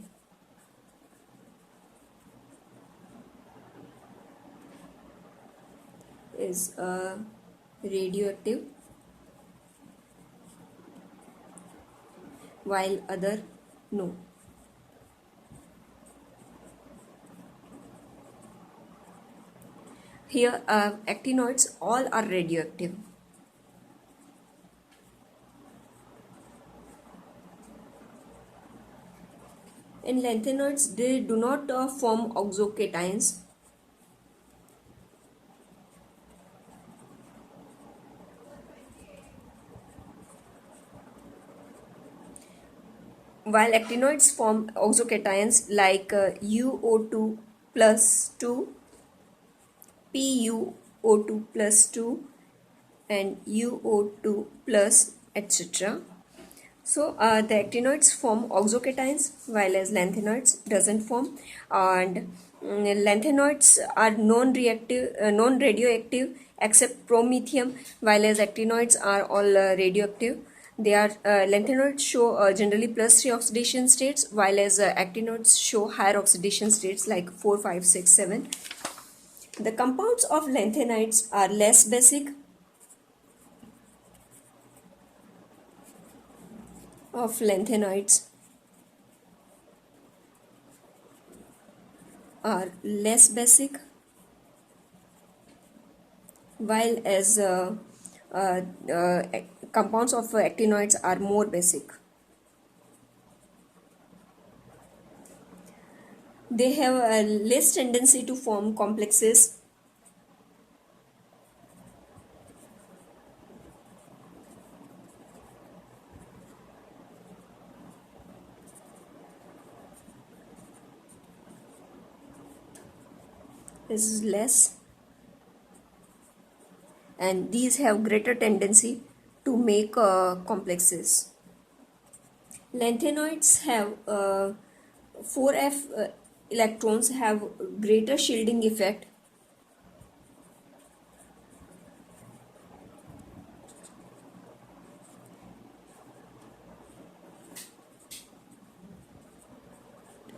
Is radioactive, while other no. Here actinoids all are radioactive. In lanthanoids, they do not form oxocations. While actinoids form oxocations like UO2 plus 2, PuO2 plus 2 and UO2 plus etc. So the actinoids form oxocations, while as lanthanoids doesn't form, and lanthanoids are non-reactive, non-radioactive except promethium, while as actinoids are all radioactive. They are lanthanoids show generally +3 oxidation states, while as actinoids show higher oxidation states like 4, 5, 6, 7. The compounds of lanthanides are less basic, while as uh, uh, compounds of actinoids are more basic. They have a less tendency to form complexes. This is less, and these have greater tendency to make complexes. Lanthanoids have 4f electrons have greater shielding effect,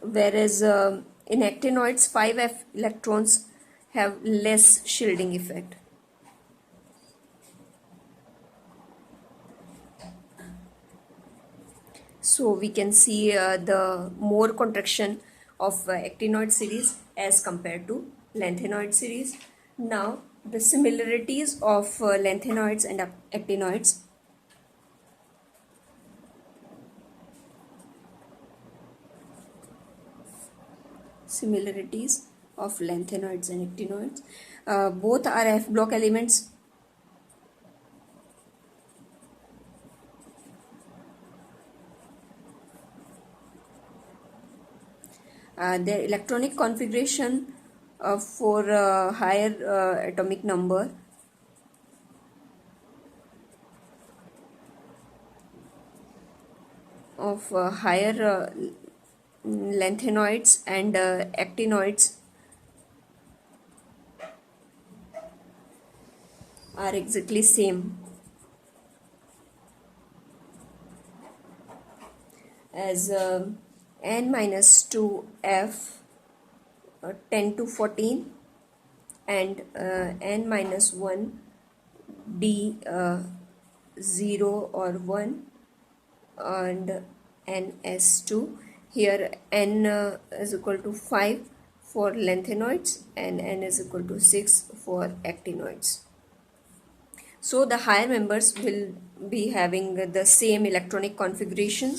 whereas in actinoids 5f electrons have less shielding effect. So we can see the more contraction of actinoid series as compared to lanthanoid series. Now the similarities of lanthanoids and actinoids. Similarities of lanthanoids and actinoids. Both are F block elements. Their electronic configuration for higher atomic number of higher lanthanoids and actinoids are exactly same as n minus 2f 10 to 14 and n minus 1 d 0 or 1 and ns2. Here n is equal to 5 for lanthanoids and n is equal to 6 for actinoids. So the higher members will be having the same electronic configuration.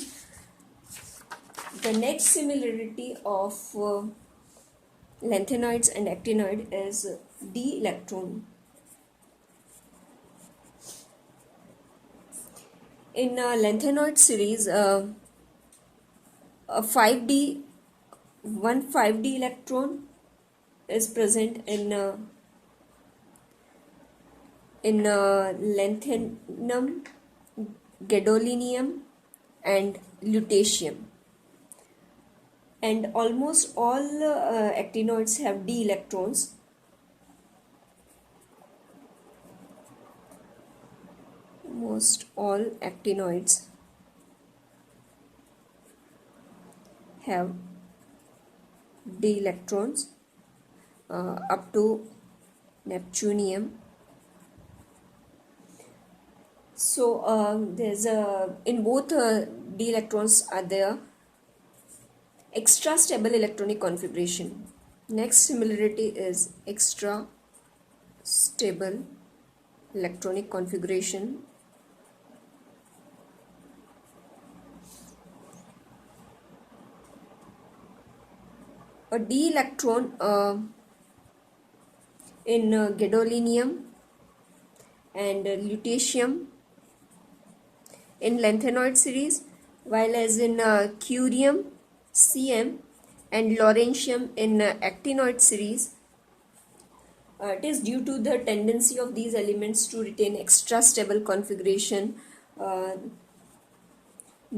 The next similarity of lanthanoids and actinoid is d electron. In lanthanoid series, a 5d 5d electron is present in lanthanum, gadolinium and lutetium, and almost all actinoids have d electrons. Most all actinoids have d electrons up to neptunium. So there's in both d electrons are there extra stable electronic configuration. Next similarity is extra stable electronic configuration. A d electron in gadolinium and lutetium in lanthanoid series, while as in curium, Cm and lawrencium in actinoid series. It is due to the tendency of these elements to retain extra stable configuration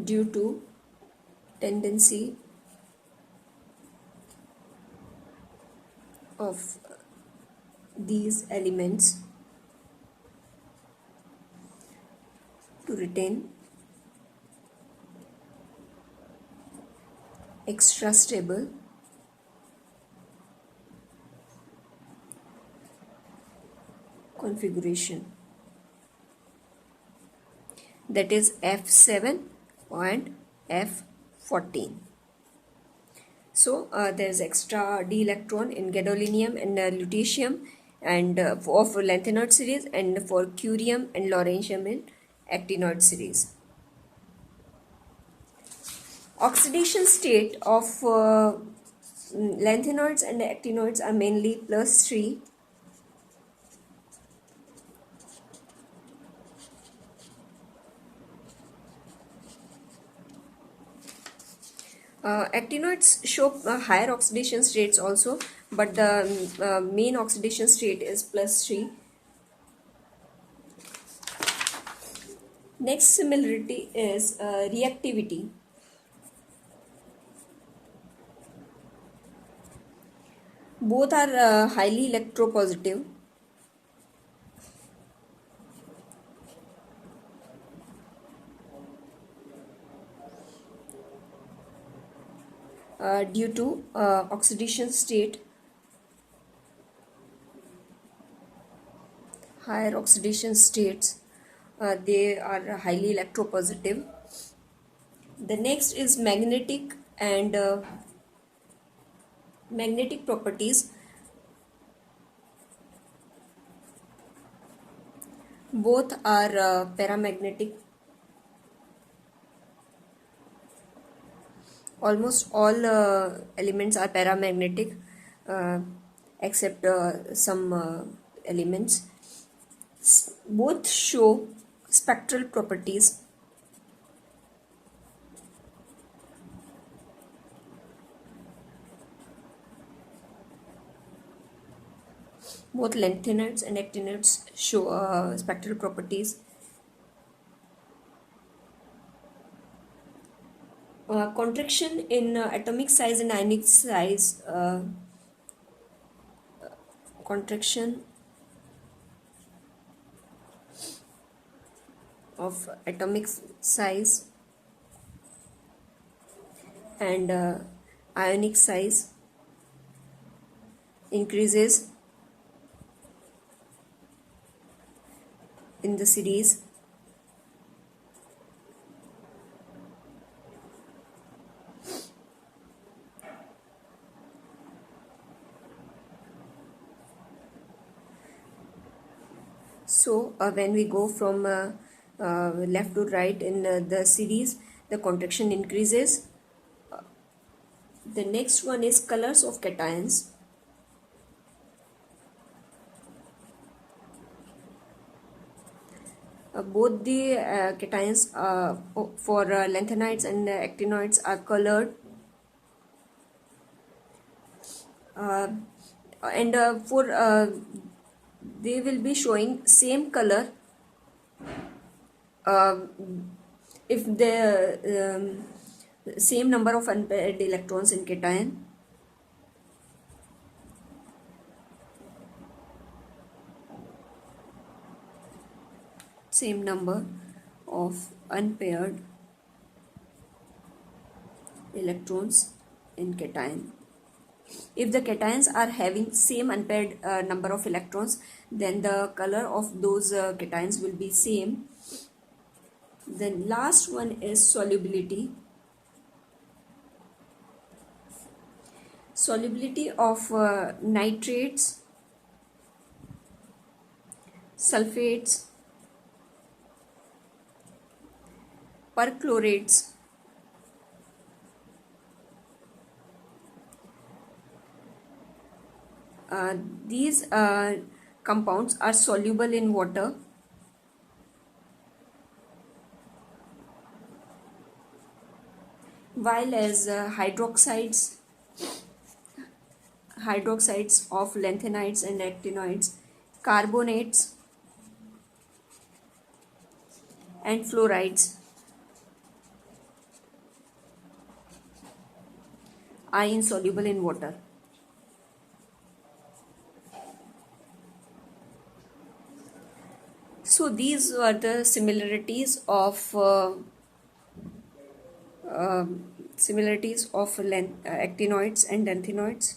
due to tendency of these elements to retain extra stable configuration, that is F7 and F14. So there is extra d electron in gadolinium and lutetium and for lanthanoid series, and for curium and lawrencium in actinoid series. Oxidation state of lanthanoids and actinoids are mainly +3. Actinoids show higher oxidation states also, but the main oxidation state is +3. Next similarity is reactivity. Both are highly electropositive. Due to oxidation state, higher oxidation states, they are highly electropositive. The next is magnetic and magnetic properties. Both are paramagnetic. Almost all elements are paramagnetic, uh, except some elements. Both show spectral properties. Both lanthanides and actinides show spectral properties. Contraction in atomic size and ionic size. Contraction of atomic size and ionic size increases in the series. So when we go from left to right in the series, the contraction increases. The next one is colors of cations. Both the cations for lanthanides and actinoids are colored, and for they will be showing same color uh, if the same number of unpaired electrons in cation. Same number of unpaired electrons in cation. If the cations are having same unpaired number of electrons, then the color of those cations will be same. The last one is solubility. Solubility of nitrates, sulfates, perchlorates, these compounds are soluble in water, while as hydroxides of lanthanides and actinoids, carbonates and fluorides are insoluble in water. So these are the similarities of actinoids and lanthanoids.